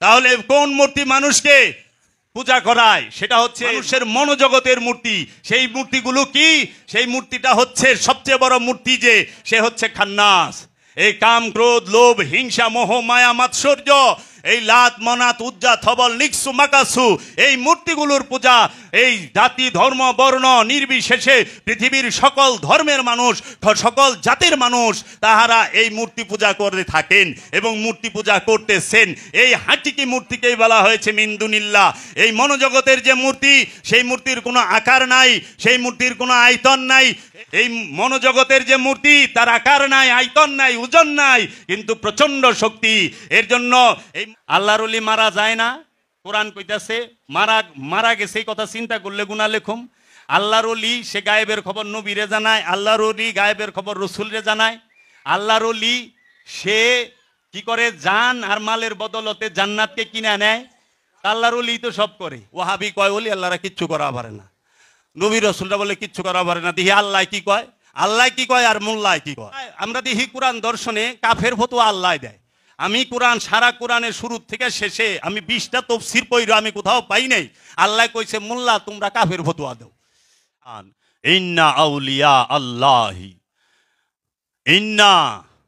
তাহলে কোন মূর্তি মানুষকে পূজা করায়? সেটা হচ্ছে মানুষের মনোজগতের মূর্তি। সেই মূর্তিগুলো কি? সেই মূর্তিটা হচ্ছে সবচেয়ে বড় মূর্তি, যে সে হচ্ছে খান্নাস। এই কাম, ক্রোধ, লোভ, হিংসা, মোহ, মায়া, মাৎসর্য, এই লাত, মনাত, উজ্জা, থবল, নিক্সু, মাকাসু, এই মূর্তিগুলোর পূজা এই জাতি, ধর্ম, বর্ণ নির্বিশেষে পৃথিবীর সকল ধর্মের মানুষ, সকল জাতির মানুষ তাহারা এই মূর্তি পূজা করে থাকেন এবং মূর্তি পূজা করতেছেন। এই হাঁটিকি মূর্তিকেই বলা হয়েছে মিন্দুনিল্লাহ। এই মনোজগতের যে মূর্তি, সেই মূর্তির কোনো আকার নাই, সেই মূর্তির কোনো আয়তন নাই। এই মনোজগতের যে মূর্তি, তার আকার নাই, আয়তন নাই, ওজন নাই, কিন্তু প্রচন্ড শক্তি। এর জন্য এই আল্লাহর ওলি মারা যায় না। কোরআন কইতাছে মারা গেছে, এই কথা চিন্তা করলে গুনাহ লেখুম। আল্লাহর ওলি সে গায়েবের খবর নবীরে জানায়, আল্লাহর ওলি গায়েবের খবর রসুলরে জানায়। আল্লাহর ওলি সে কি করে? জান আর মালের বদলতে জান্নাতকে কিনে নেয়। আল্লাহর ওলি তো সব করে। ওয়াহাবি কয় ওলি আল্লাহরা কিচ্ছু করা পারে না, নবী রসুলরা বলে কিচ্ছু করা পারে না। দেখি আল্লাহ কি কয়, আল্লাহ কি কয় আর মোল্লাহ কি কয়। আমরা দেখি কোরআন দর্শনে কাফের ফতোয়া আল্লাহ দেয়। আমি কোরআন, সারা কোরআনের শুরু থেকে শেষে আমি 20টা তাফসীর পড়ি, আমি কোথাও পাই নাই আল্লাহ কইছে মোল্লা তোমরা কাফের ফতোয়া দাও। ইন্না আউলিয়া আল্লাহি, ইন্না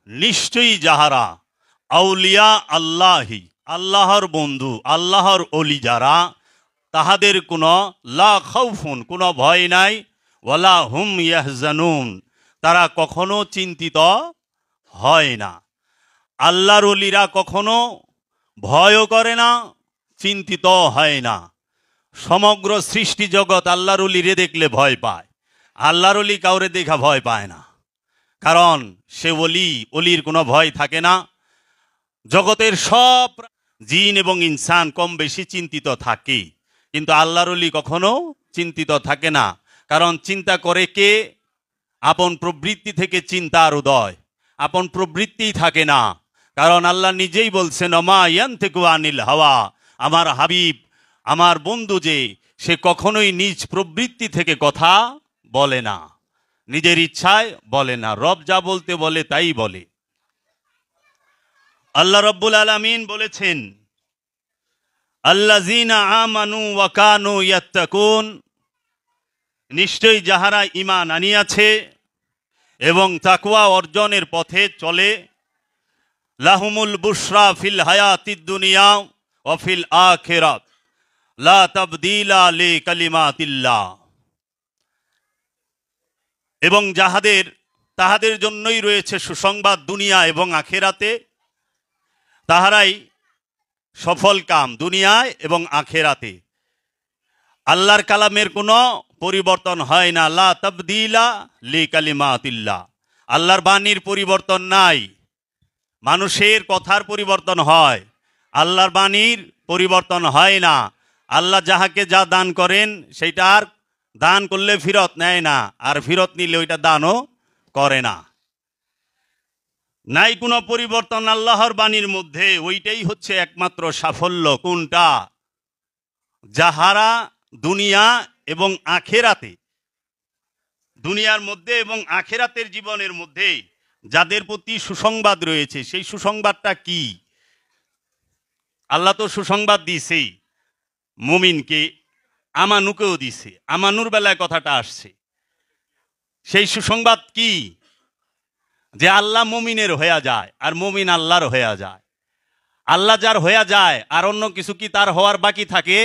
নিশ্চয়ই যাহারা আউলিয়া আল্লাহি, আল্লাহর বন্ধু, আল্লাহর ওলি যারা, তাহাদের কোনো লা খাউফুন, কোনো ভয় নাই, ওয়ালা হুম ইয়াহজানুন, তারা কখনো চিন্তিত হয় না। আল্লাহর ওলিরা কখনো ভয়ও করে না, চিন্তিত হয় না। সমগ্র সৃষ্টি জগৎ আল্লাহর ওলিরে দেখলে ভয় পায়, আল্লাহর ওলি কাউরে দেখা ভয় পায় না, কারণ সে ওলির কোনো ভয় থাকে না। জগতের সব জিন এবং ইনসান কম বেশি চিন্তিত থাকে, কিন্তু আল্লাহর ওলি কখনো চিন্তিত থাকে না। কারণ চিন্তা করে কে? আপন প্রবৃত্তি থেকে চিন্তার উদয়, আপন প্রবৃত্তিই থাকে না। কারণ আল্লাহ নিজেই বলছেন ওমা ইয়ানতিকু আনিল হাওয়া, আমার হাবিব, আমার বন্ধু যে, সে কখনোই নিজ প্রবৃত্তি থেকে কথা বলে না, নিজের ইচ্ছায় বলে না। রব যা বলতে বলে তাই বলে। আল্লাহ রব্বুল আলামিন বলেছেন আল্লাযীনা আমানু ওয়া কানু ইয়াত্তাকুন, নিশ্চয়ই যাহারা ঈমান আনিয়াছে এবং তাকওয়া অর্জনের পথে চলে, লাহুমুল বুশরা ফিল হায়াতিদ দুনিয়া ওয়া ফিল আখিরাত লা তাবদীলা লিকালিমাতিল্লাহ, এবং তাহাদের জন্যই রয়েছে সুসংবাদ দুনিয়া এবং আখিরাতে। তাহারাই সফল কাম দুনিয়ায় এবং আখিরাতে। আল্লাহর কালামের কোনো পরিবর্তন হয় না। লা তাবদীলা লিকালিমাতিল্লাহ, আল্লাহর বাণীর পরিবর্তন নাই। মানুষের কথার পরিবর্তন হয়, আল্লাহর বাণীর পরিবর্তন হয় না। আল্লাহ যাহাকে যা দান করেন সেইটা আর দান করলে ফিরত নেয় না, আর ফিরত নিলে ওইটা দানও করে না। নাই কোনো পরিবর্তন আল্লাহর বাণীর মধ্যে। ওইটাই হচ্ছে একমাত্র সাফল্য। কোনটা? যাহারা দুনিয়া এবং আখেরাতে, দুনিয়ার মধ্যে এবং আখেরাতের জীবনের মধ্যে যাদের প্রতি সুসংবাদ রয়েছে। সেই সুসংবাদটা কি? আল্লাহ তো সুসংবাদ দিয়েছেই, মুমিনকে, আমানুকেও দিছে। আমানুর বেলায় কথাটা আসছে। সেই সুসংবাদ কি? যে আল্লাহ মুমিনের হয়ে যায় আর মুমিন আল্লাহর হয়ে যায়। আল্লাহ যার হয়ে যায় আর অন্য কিছু কি তার হওয়ার বাকি থাকে?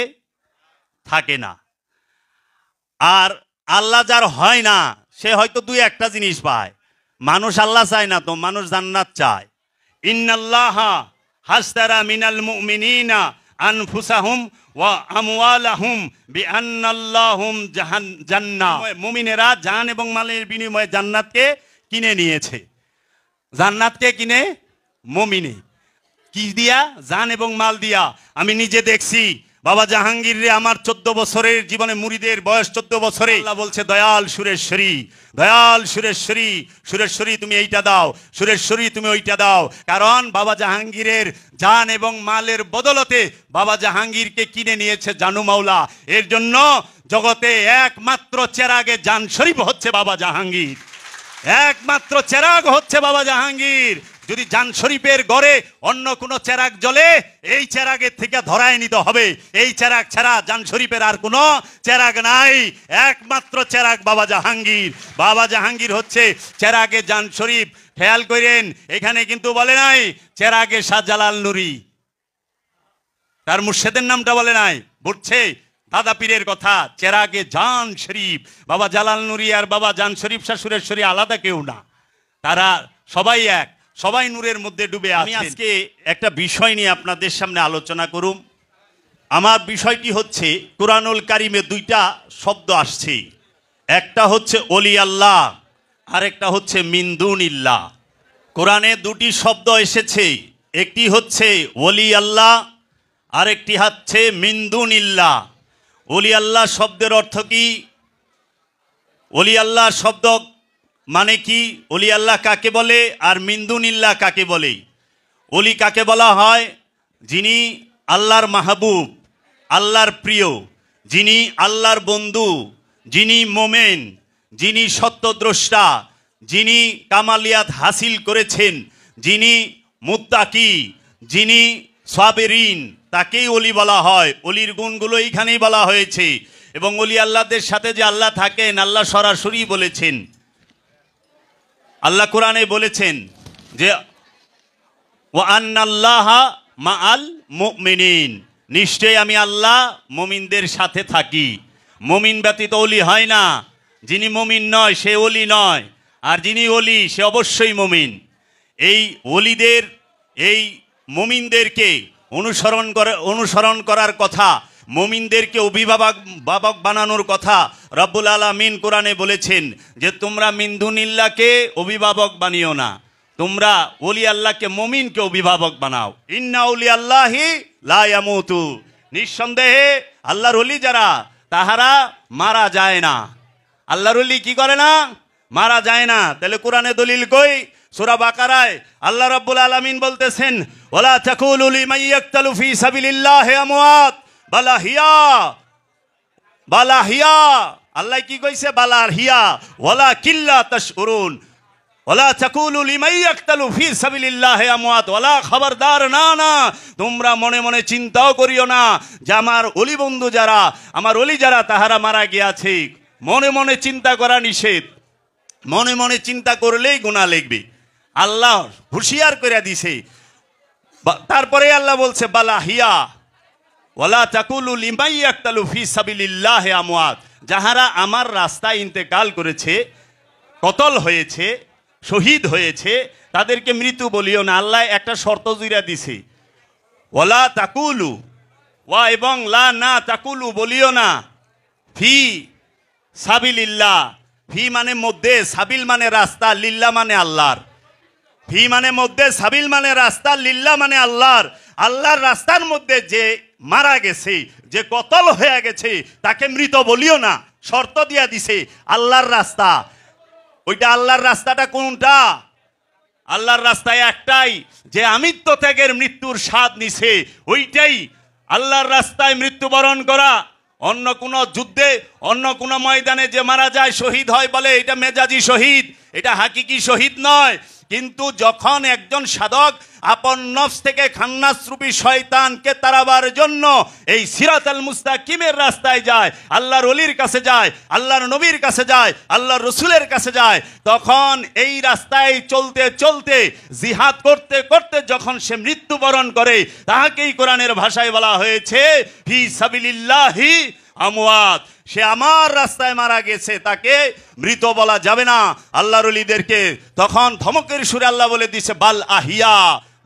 থাকে না। আর আল্লাহ যার হয় না সে হয়তো দুই একটা জিনিস পায়। মানুষ আল্লাহ চায় না তো, মানুষ জান্নাত চায়। ইন্নাল্লাহা হাসতারা মিনাল মুমিনিনা আনফুসাহুম ওয়া আমওয়ালাহুম বিআন্নাল্লাহুম জান্নাহ, মুমিনেরা জান এবং মালের বিনিময়ে জান্নাতকে কিনে নিয়েছে। জান্নাতকে কিনে মুমিনে কি দিয়া? জান এবং মাল দিয়া। আমি নিজে দেখছি বাবা জাহাঙ্গীর রে, আমার 14 বছরের জীবনে, মুরিদের বয়স 14 বছরে, আল্লাহ বলছে দয়াল সুরেশ্বরী, দয়াল সুরেশ্বরী, সুরেশ্বরী তুমি এইটা দাও, সুরেশ্বরী তুমি ওইটা দাও। কারণ বাবা জাহাঙ্গীরের জান এবং মালের বদলতে বাবা জাহাঙ্গীরকে কিনে নিয়েছে জানু মাওলা। এর জন্য জগতে একমাত্র চেরাগে জান শরীফ হচ্ছে বাবা জাহাঙ্গীর, একমাত্র চেরাগ হচ্ছে বাবা জাহাঙ্গীর। যদি জান শরীফের গড়ে অন্য কোনো চেরাগ জ্বলে এই চেরাগের থেকে ধরায় নিতে হবে। এই চেরাগ ছাড়া জান শরীফের আর কোনো চেরাগ নাই, একমাত্র চেরাগ বাবা জাহাঙ্গীর। বাবা জাহাঙ্গীর হচ্ছে চেরাগে জান শরীফ। খেয়াল করেন, এখানে কিন্তু বলে নাই চেরাগে শাহজালাল নুরি, তার মুর্শেদের নামটা বলে নাই, বুঝছে দাদা পীরের কথা। চেরাগে জান শরীফ, বাবা জালাল নুরি আর বাবা জান শরীফ শাশুড়ের শরীফ আলাদা কেউ না, তারা সবাই এক, সবাই নূরের মধ্যে ডুবে আছে। আমি আজকে একটা বিষয় নিয়ে আপনাদের সামনে আলোচনা করুম। আমার বিষয়টি হচ্ছে কুরআনুল কারিমে দুইটা শব্দ আসছে, একটা হচ্ছে ওলি আল্লাহ আর একটা হচ্ছে মিন দুনিল্লাহ। কোরআনে দুটি শব্দ এসেছে, একটি হচ্ছে ওলি আল্লাহ আর একটি হচ্ছে মিন দুনিল্লাহ। ওলি আল্লাহ শব্দের অর্থ কি? ওলি আল্লাহ শব্দ মানে কি? ওলি আল্লাহ কাকে বলে আর মিন দুনিল্লাহ কাকে বলে? ওলি কাকে বলা হয়? যিনি আল্লাহর মাহবুব, আল্লাহর প্রিয়, যিনি আল্লাহর বন্ধু, যিনি মোমেন, যিনি সত্যদ্রষ্টা, যিনি কামালিয়াত হাসিল করেছেন, যিনি মুত্তাকি, যিনি সাবেরিন, তাকেই ওলি বলা হয়। ওলির গুণগুলো এইখানেই বলা হয়েছে। এবং ওলি আল্লাহদের সাথে যে আল্লাহ থাকেন, আল্লাহ সরাসরি বলেছেন, আল্লাহ কোরআনে বলেছেন যে ওয়া আন্নাল্লাহা মাআল মুমিনিন, নিশ্চয়ই আমি আল্লাহ মুমিনদের সাথে থাকি। মুমিন ব্যতীত ওলি হয় না। যিনি মুমিন নয় সে ওলি নয়, আর যিনি ওলি সে অবশ্যই মুমিন। এই ওলিদের, এই মুমিনদেরকে অনুসরণ করার কথা, মুমিনদেরকে অভিভাবক বানানোর কথা রব্বুল আলামিন কোরআনে বলেছেন যে তোমরা মিন দুনিল্লাহকে অভিভাবক বানিও না, তোমরা ওলি আল্লাহকে, মুমিনকে অভিভাবক বানাও। ইন্না ওলি আল্লাহি লা ইয়ামুতু, নিঃসন্দেহে আল্লাহর ওলি যারা তাহারা মারা যায় না। আল্লাহর ওলি কি করে না? মারা যায় না। তাহলে কোরআনে দলিল কই? সূরা বাকারায় আল্লাহ রাব্বুল আলামিন বলতেছেন ওয়ালা তাকুলু লিমান ইয়াকতালু ফি সাবিলিল্লাহি আমওয়াত বালা হিয়া। আল্লাহ কি কইছে? বালা হিয়া ওয়ালা কিল্লা তাশউরুন। ওয়ালা তাকুলু লিমান ইয়াকতালু ফি সাবিলিল্লাহি আমওয়াত, ওয়ালা, খবরদার, না না, তোমরা মনে মনে চিন্তাও করিও না যে আমার ওলি বন্ধু যারা, আমার ওলি যারা তাহারা মারা গিয়াছে। মনে মনে চিন্তা করা নিষেধ। মনে মনে চিন্তা করলেই গুনাহ লিখবে। আল্লাহ হুঁশিয়ার করে দিছে। তারপরে আল্লাহ বলছে বালা হিয়া ওয়ালা তাকুলু লিমান ইয়াকতালু ফি সাবিলিল্লাহি আমওয়াত, যাহারা আমার রাস্তায় ইন্তেকাল করেছে, কতল হয়েছে, শহীদ হয়েছে, তাদেরকে মৃত্যু বলিও না। আল্লাহ একটা শর্ত জুড়ে দিছে, ওয়ালা তাকুলু, ওয়া এবং লা না তাকুলু বলিও না, ফি সাবিলিল্লাহ। ফি মানে মধ্যে, সাবিল মানে রাস্তা, লিল্লাহ মানে আল্লাহর। ফি মানে মধ্যে, সাবিল মানে রাস্তা, লিল্লাহ মানে আল্লাহর। আল্লাহর রাস্তার মধ্যে যে মারা গেছে, যে কতল হয়ে গেছে, তাকে মৃত বলিও না। শর্ত দিয়া দিছে আল্লাহর রাস্তা। ওইটা আল্লাহর রাস্তাটা কোনটা? আল্লাহর রাস্তায় একটাই, যে আমিত্ব ত্যাগের মৃত্যুর স্বাদ নিছে, ওইটাই আল্লাহর রাস্তায় মৃত্যুবরণ করা। অন্য কোনো যুদ্ধে, অন্য কোনো ময়দানে যে মারা যায়, শহীদ হয়, বলে এটা মেজাজি শহীদ, এটা হাকিকি শহীদ নয়। কিন্তু যখন একজন সাধক আপন নফস থেকে খান্নাসরূপী শয়তানকে তাড়াবার জন্য এই সিরাতাল মুস্তাকিমের রাস্তায় যায়, আল্লাহর ওলির কাছে যায়, আল্লাহর নবীর কাছে যায়, আল্লাহর রসুলের কাছে যায়, তখন এই রাস্তায় চলতে চলতে, জিহাদ করতে করতে যখন সে মৃত্যুবরণ করে, তাহাকেই কোরআনের ভাষায় বলা হয়েছে ফি সাবিলিল্লাহি আমওয়াত। সে আমার রাস্তায় মারা গেছে, তাকে মৃত বলা যাবে না। আল্লাহর ওলিদেরকে তখন ধমকের সুরে আল্লাহ বলে দিছে বাল আহিয়া,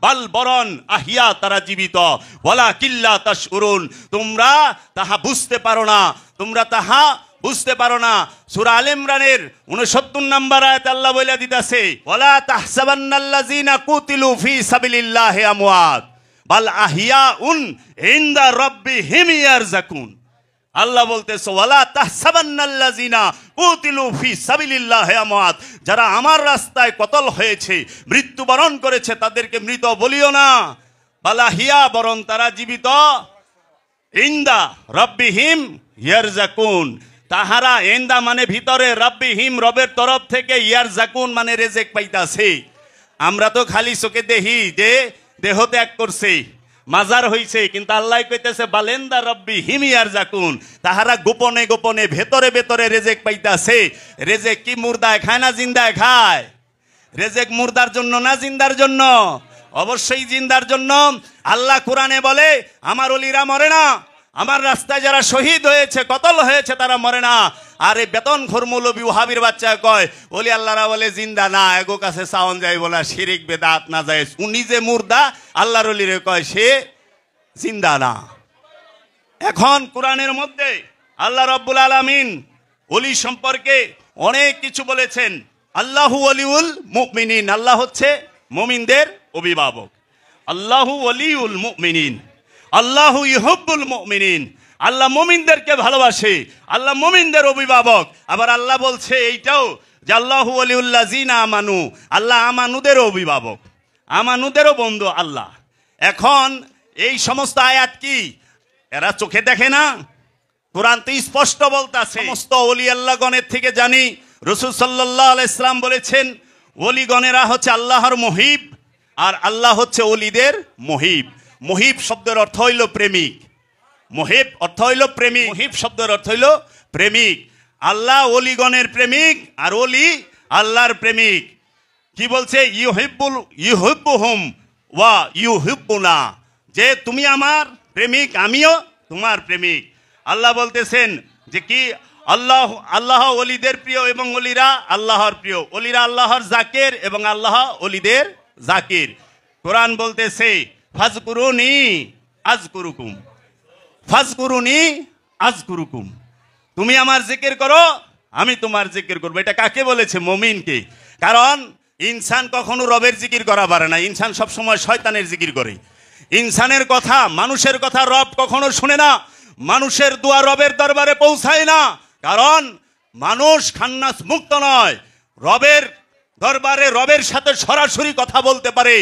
বাল বরণ আহিয়া, তারা জীবিত, ওয়ালা কিল্লা তাশউরুন, তোমরা তাহা বুঝতে পারো না, তোমরা তাহা বুঝতে পারো না। সূরা আলে ইমরানের 69 নম্বর আয়াতে আল্লাহ বলে দিতেছে ওয়ালা তাহসাবান্নাল্লাযিনা কুতিলু ফি সাবিলিল্লাহি আমওয়াত বাল আহিয়াউন ইনদা রাব্বিহিম ইয়ারযাকুন। আল্লাহ বলতেছে ওয়ালা তাহসাবান্নাল্লাযিনা কুতিলু ফি সাবিলিল্লাহি আমওয়াত, যারা আমার রাস্তায় কতল হয়েছে, মৃত্যুবরণ করেছে, তাদেরকে মৃত বলিও না। বালা হিয়া, বরং তারা জীবিত। ইনদা রাব্বিহিম ইয়ারযাকুন, তাহারা, ইনদা মানে ভিতরে, রাব্বিহিম রবের তরফ থেকে, ইয়ারযাকুন মানে রেজেক পাইতাছে। আমরা তো খালি চোখে দেখি যে দেহ ত্যাগ করছে, মাজার হইছে, কিন্তু আল্লাহ কইতেছে বালেন্দা রব্বি হিমিয়ার জাকুন, তাহারা গোপনে গোপনে ভেতরে ভেতরে রেজেক পাইতাছে। রেজেক কি মুর্দায় খায় না জিন্দায় খায়? রেজেক মুর্দার জন্য না জিন্দার জন্য? অবশ্যই জিন্দার জন্য। আল্লাহ কোরআনে বলে আমার ওলিরা মরে না, আমার রাস্তায় যারা শহীদ হয়েছে, কতল হয়েছে, তারা মরে না। আর এই বেতন খোর মৌলবী ওহাবির বাচ্চা কয় ওলি আল্লাহরা বলে জিন্দা না, এগো কাছে সাউন যায় বলা শিরিক বেদাত না যায়। উনি যে মুর্দা, আল্লাহর ওলিরে কয় সে জিন্দা না। এখন কোরআনের মধ্যে আল্লাহ রাব্বুল আলামিন ওলি সম্পর্কে অনেক কিছু বলেছেন। আল্লাহু ওলিউল মুমিনিন, আল্লাহ হচ্ছে মুমিনদের অভিভাবক। আল্লাহু ওলিউল মুমিনিন, আল্লাহু ইউহিব্বুল মুমিনিন, আল্লাহ মুমিনদেরকে ভালোবাসে, আল্লাহ মুমিনদের অভিভাবক। আবার আল্লাহ বলছে এইটাও যে আল্লাহু ওলিউল্লাযিনা আমানু, আল্লাহ আমানুদেরও অভিভাবক, আমানুদেরও বন্ধু আল্লাহ। এখন এই সমস্ত আয়াত কি এরা চোখে দেখে না? কোরআন তো স্পষ্ট বলতাছে। সমস্ত ওলি আল্লাহগণের থেকে জানি, রাসূল সাল্লাল্লাহু আলাইহি সাল্লাম বলেছেন ওলিগণেরা হচ্ছে আল্লাহর মুহিব, আর আল্লাহ হচ্ছে ওলিদের মুহিব। মুহিব শব্দের অর্থ হইল প্রেমিক, মুহিব অর্থ হইল প্রেমিক, মুহিব শব্দের অর্থ হইল প্রেমিক। আল্লাহ ওলিগণের প্রেমিক আর ওলি আল্লাহর প্রেমিক। কি বলছে? ইউহিব্বুহুম ওয়া ইউহিব্বুনা, যে তুমি আমার প্রেমিক, আমিও তোমার প্রেমিক। আল্লাহ বলতেছেন যে কি আল্লাহ ওলিদের প্রিয় এবং ওলিরা আল্লাহর প্রিয়। ওলিরা আল্লাহর জাকির এবং আল্লাহ ওলিদের জাকির। কোরআন বলতেছে ফাজকুরুনি আযকুরুকুম, ফাজকুরুনি আযকুরুকুম, তুমি আমার জিকির করো, আমি তোমার জিকির করবো। এটা কাকে বলেছে? মুমিনকে। কারণ ইনসান কখনো রবের জিকির করা পারে না, ইনসান সবসময় শয়তানের জিকির করে। ইনসানের কথা, মানুষের কথা রব কখনো শুনে না, মানুষের দোয়া রবের দরবারে পৌঁছায় না। কারণ মানুষ খান্নাস মুক্ত নয়। রবের দরবারে রবের সাথে সরাসরি কথা বলতে পারে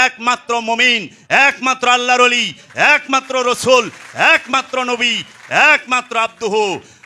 একমাত্র মুমিন, একমাত্র আল্লাহর ওলি, একমাত্র রসুল, একমাত্র নবী, একমাত্র আব্দুহু।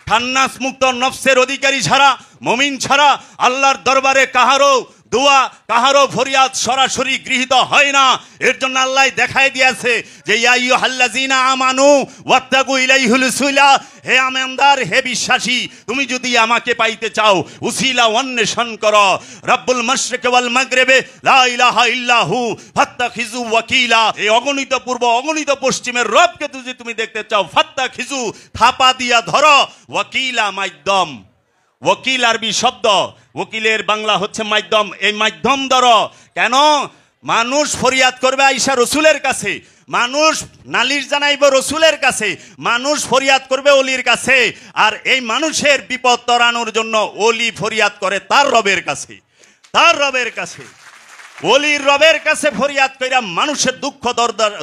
খান্নাস মুক্ত নফসের অধিকারী ছাড়া, মুমিন ছাড়া আল্লাহর দরবারে কাহারও দোয়া, কাহারও ফরিয়াদ সরাসরি গৃহীত হয় না। এর জন্য আল্লাহ দেখায় দিয়েছে যে ইয়া আইয়ুহাল্লাযীনা আমানু ওয়াত্তাকু ইলাইহিল উসিলা, হে আমানদার, হে বিশ্বাসী, তুমি যদি আমাকে পাইতে চাও উসিলা অন্বেষণ করো। রব্বুল মাশরিক ওয়াল মাগরিবে লা ইলাহা ইল্লাহু ফাত্তাখিযু ওয়াকিলা, এই অগণিত পূর্ব অগণিত পশ্চিমের রবকে যদি তুমি দেখতে চাও, ফাত্তাখিযু থাপা দিয়া ধরো, ওয়াকিলা মাধ্যম। ওকিল আরবি শব্দ, ওকিলের বাংলা হচ্ছে মাধ্যম। এই মাধ্যম ধরো। কেন? মানুষ ফরিয়াদ করবে আয়েশা রসুলের কাছে, মানুষ নালিশ জানাইব রসুলের কাছে, মানুষ ফরিয়াদ করবে ওলির কাছে। আর এই মানুষের বিপদ তরানোর জন্য ওলি ফরিয়াদ করে তার রবের কাছে, তার রবের কাছে। ওলির রবের কাছে ফরিয়াদ কইরা মানুষের দুঃখ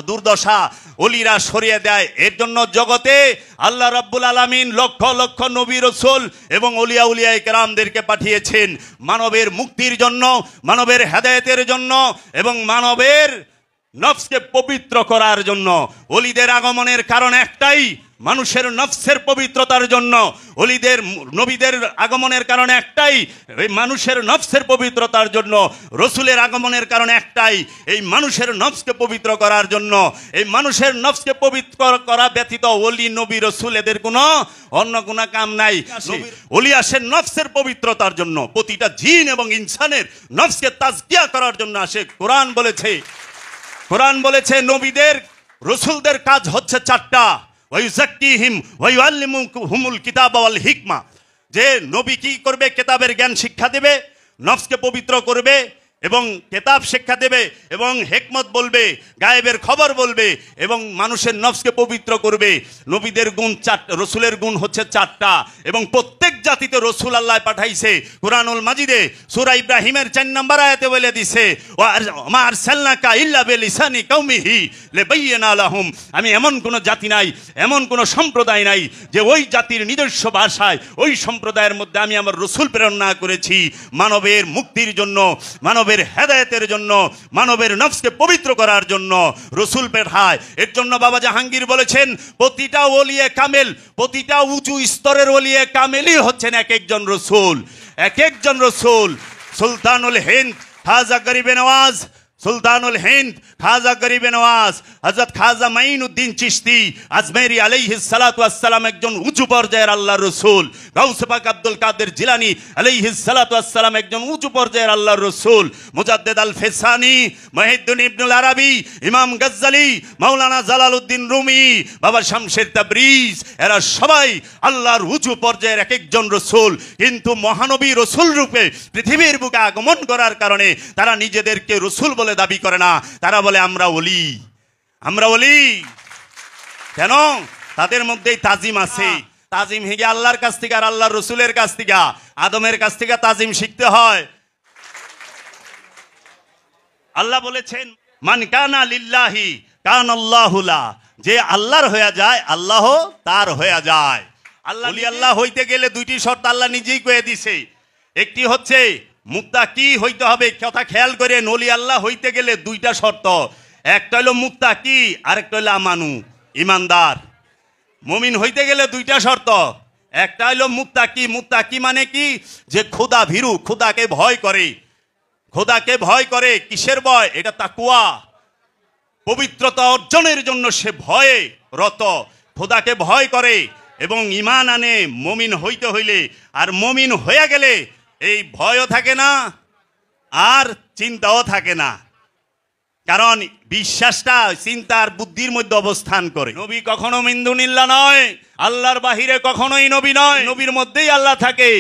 দুর্দশা ওলিরা সরিয়ে দেয়। এর জন্য জগতে আল্লাহ রাব্বুল আলামিন লক্ষ লক্ষ নবী রাসূল এবং ওলিয়া উলিয়ায়ে কেরামদেরকে পাঠিয়েছেন মানবের মুক্তির জন্য, মানবের হেদায়েতের জন্য এবং মানবের নফসকে পবিত্র করার জন্য। ওলিদের আগমনের কারণ একটাই, মানুষের নফসের পবিত্রতার জন্য। ওলিদের নবীদের আগমনের কারণ একটাই, এই মানুষের নফসের পবিত্রতার জন্য। রসুলের আগমনের কারণ একটাই, এই মানুষের নফসকে পবিত্র করার জন্য। এই মানুষের নফসকে পবিত্র করা ব্যতীত ওলি নবী রসুল এদের কোনো অন্য কোনো কাম নাই। ওলি আসেন নফসের পবিত্রতার জন্য, প্রতিটা জিন এবং ইনসানের নফসকে তাজকিয়া করার জন্য আসে। কোরআন বলেছে নবীদের রসুলদের কাজ হচ্ছে চারটা। ওয়াইযাক্কিহিম ওয়া ইউআল্লিমুহুমুল কিতাবা ওয়াল হিকমা, যে নবী কি করবে? কিতাবের জ্ঞান শিক্ষা দেবে, নফসকে পবিত্র করবে এবং কিতাব শিক্ষা দেবে এবং হিকমত বলবে, গায়েবের খবর বলবে এবং মানুষের নফসকে পবিত্র করবে। নবীদের গুণ চারটা, রসুলের গুণ হচ্ছে চারটা এবং প্রত্যেক জাতিতে রসুল আল্লাহ পাঠাইছে। কুরআনুল মাজিদে সূরা ইব্রাহিমের 4 নম্বর আয়াতে বলে দিছে ওয়া আরসালনাকা ইল্লা বিলিসানি কওমিহি লিবাইয়িনা লাহুম, আমি এমন কোন জাতি নাই, এমন কোন সম্প্রদায় নাই যে ওই জাতির নিজস্ব ভাষায় ওই সম্প্রদায়ের মধ্যে আমি আমার রসুল প্রেরণ না করেছি মানবের মুক্তির জন্য, মানবের হেদায়েতের জন্য, মানবের নফসকে পবিত্র করার জন্য রসুল পাঠায়। এর জন্য বাবা জাহাঙ্গীর বলেছেন প্রতিটা ওলিয়ে কামেল, প্রতিটা উঁচু স্তরের ওলিয়ে কামেলই হচ্ছেন এক একজন রসুল, এক একজন রসুল। সুলতানুল হিন্দ খাজা গরিবে নওয়াজ, সুলতানুল হিন্দ খাজা গরিবে নওয়াজ, হযরত খাজা মাইনুদ্দিন চিশতি আজমেরি আলাইহিস সালাতু ওয়াস সালাম একজন উঁচু পর্যায়ের আল্লাহর রাসূল। গাউস পাক আব্দুল কাদের জিলানী আলাইহিস সালাতু ওয়াস সালাম একজন উঁচু পর্যায়ের আল্লাহর রাসূল। মুজাদ্দিদ আল ফেসানি, মুহিদ্দিন ইবনুল আরাবী, ইমাম গজ্জালি, মাওলানা জালালউদ্দিন রুমি, বাবা শামসের তাবরিজ, এরা সবাই আল্লাহর উঁচু পর্যায়ের এক একজন রাসূল। কিন্তু মহানবী রাসূল রূপে পৃথিবীর বুকে আগমন করার কারণে তারা নিজেদেরকে রাসূল বলে দাবি করে না, তারা বলে আমরা ওলি, আমরা ওলি। কেন? তাদের মধ্যেই তাজিম আছে। তাজিম হেগে আল্লাহর কাছ থেকে আর আল্লাহর রাসূলের কাছ থেকে, আদমের কাছ থেকে তাজিম শিখতে হয়। আল্লাহ বলেছেন মান কানা লিল্লাহি কানাল্লাহু লা, যে আল্লাহর হয়ে যায় আল্লাহ তার হয়ে যায়। আল্লাহ ওলি আল্লাহ হইতে গেলে দুইটি শর্ত আল্লাহ নিজেই কয়ে দিছে। একটি হচ্ছে মুত্তাকি হইতে হবে। কথা খেয়াল করেন, ওলি আল্লাহ হইতে গেলে দুইটা শর্ত, একটা হলো মুত্তাকি আর একটা হলো আমানু, ইমানদার। মুমিন হইতে গেলে দুইটা শর্ত, একটা হলো মুত্তাকি। মুত্তাকি মানে কি? যে খোদা ভীরু, খোদাকে ভয় করে। খোদাকে ভয় করে, কিসের ভয়? এটা তাকওয়া, পবিত্রতা অর্জনের জন্য সে ভয়ে রত, খোদাকে ভয় করে এবং ঈমান আনে মুমিন হইতে হইলে। আর মুমিন হয়ে গেলে এই ভয়ও থাকে না আর চিন্তাও থাকে না, কারণ বিশ্বাসটা চিন্তা আর বুদ্ধির মধ্যে অবস্থান করে। নবী কখনো মিন্দুনিল্লাহ নয়, আল্লাহর বাহিরে কখনোই নবী নয়। নবীর মধ্যেই আল্লাহ থাকে,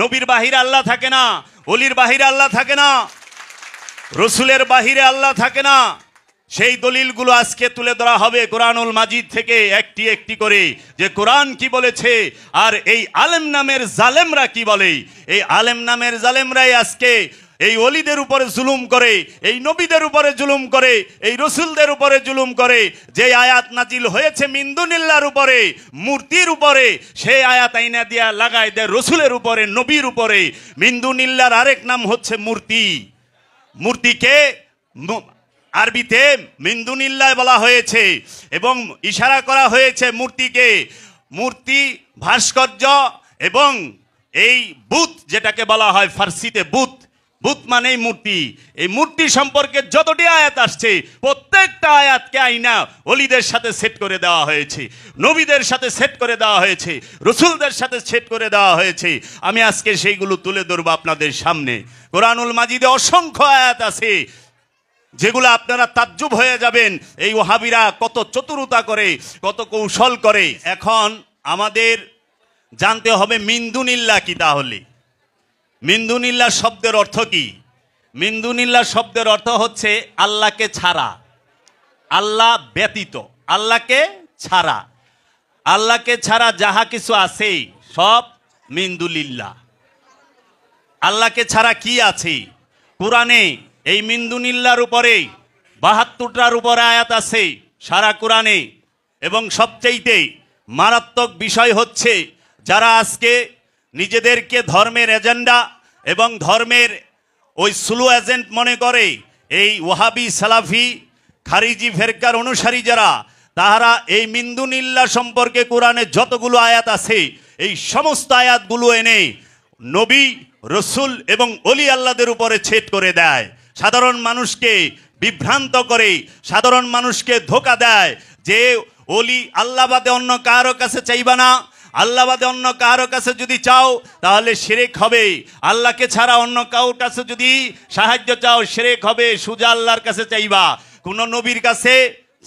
নবীর বাহিরে আল্লাহ থাকে না, ওলির বাহিরে আল্লাহ থাকে না, রসুলের বাহিরে আল্লাহ থাকে না। সেই দলিলগুলো আজকে তুলে ধরা হবে কোরআনুল মাজিদ থেকে একটি একটি করে, যে কোরআন কি বলেছে আর এই আলেম নামের জালেমরা কি বলে। এই আলেম নামের জালেমরাই আজকে এই ওলিদের উপরে জুলুম করে, এই নবীদের উপরে জুলুম করে, এই রসুলদের উপরে জুলুম করে। যে আয়াত নাজিল হয়েছে মিন্দুনিল্লাহর উপরে, মূর্তির উপরে, সেই আয়াত আইনা দিয়া লাগায় দেয় রসুলের উপরে, নবীর উপরে। মিন্দুনিল্লাহর আরেক নাম হচ্ছে মূর্তি। মূর্তিকে আরবিতে মিন্দুনিল্লাহ বলা হয়েছে এবং ইশারা করা হয়েছে মূর্তিকে। মূর্তি, ভাস্কর্য এবং এই বুত, যেটাকে বলা হয় ফার্সিতে বুত, বুত মানেই মূর্তি। এই মূর্তি সম্পর্কে যতটি আয়াত আসছে প্রত্যেকটা আয়াতকে আইনা ওলিদের সাথে সেট করে দেওয়া হয়েছে, নবীদের সাথে সেট করে দেওয়া হয়েছে, রসুলদের সাথে সেট করে দেওয়া হয়েছে। আমি আজকে সেইগুলো তুলে ধরবো আপনাদের সামনে। কোরআনুল মাজিদে অসংখ্য আয়াত আছে যেগুলো আপনারা তাজ্জুব হয়ে যাবেন, এই ওহাবিরা কত চতুরতা করে, কত কৌশল করে। এখন আমাদের জানতে হবে মিন্দুনিল্লাহ কি। তাহলে মিন্দুনিল্লাহ শব্দের অর্থ কি? মিন্দুনিল্লাহ শব্দের অর্থ হচ্ছে আল্লাহকে ছাড়া, আল্লাহ ব্যতীত, আল্লাহকে ছাড়া। আল্লাহকে ছাড়া যাহা কিছু আছে সব মিন্দুলিল্লাহ। আল্লাহকে ছাড়া কি আছে? কোরআনে এই মিন্দুনিল্লাহর উপরে ৭২টার উপরে আয়াত আছে সারা কোরআনে। এবং সবচেয়ে মারাত্মক বিষয় হচ্ছে যারা আজকে নিজেদেরকে ধর্মের এজেন্ডা এবং ধর্মের ওই স্লো এজেন্ট মনে করে, এই ওয়াহাবি সালাফি খারিজি ফেরকার অনুসারী যারা, তাহারা এই মিন্দুনিল্লাহ সম্পর্কে কোরআনে যতগুলো আয়াত আছে এই সমস্ত আয়াতগুলো এনে নবী, রসুল এবং অলি আল্লাহদের উপরে ছেদ করে দেয়। সাধারণ মানুষকে বিভ্রান্ত করে, সাধারণ মানুষকে ধোঁকা দেয় যে ওলি আল্লাহ বাদে অন্য কারো কাছে চাইবা না, আল্লাহ বাদে অন্য কারো কাছে যদি চাও তাহলে শিরক হবে, আল্লাহকে ছাড়া অন্য কারোর কাছে যদি সাহায্য চাও শিরক হবে, সোজা আল্লাহর কাছে চাইবা। কোন নবীর কাছে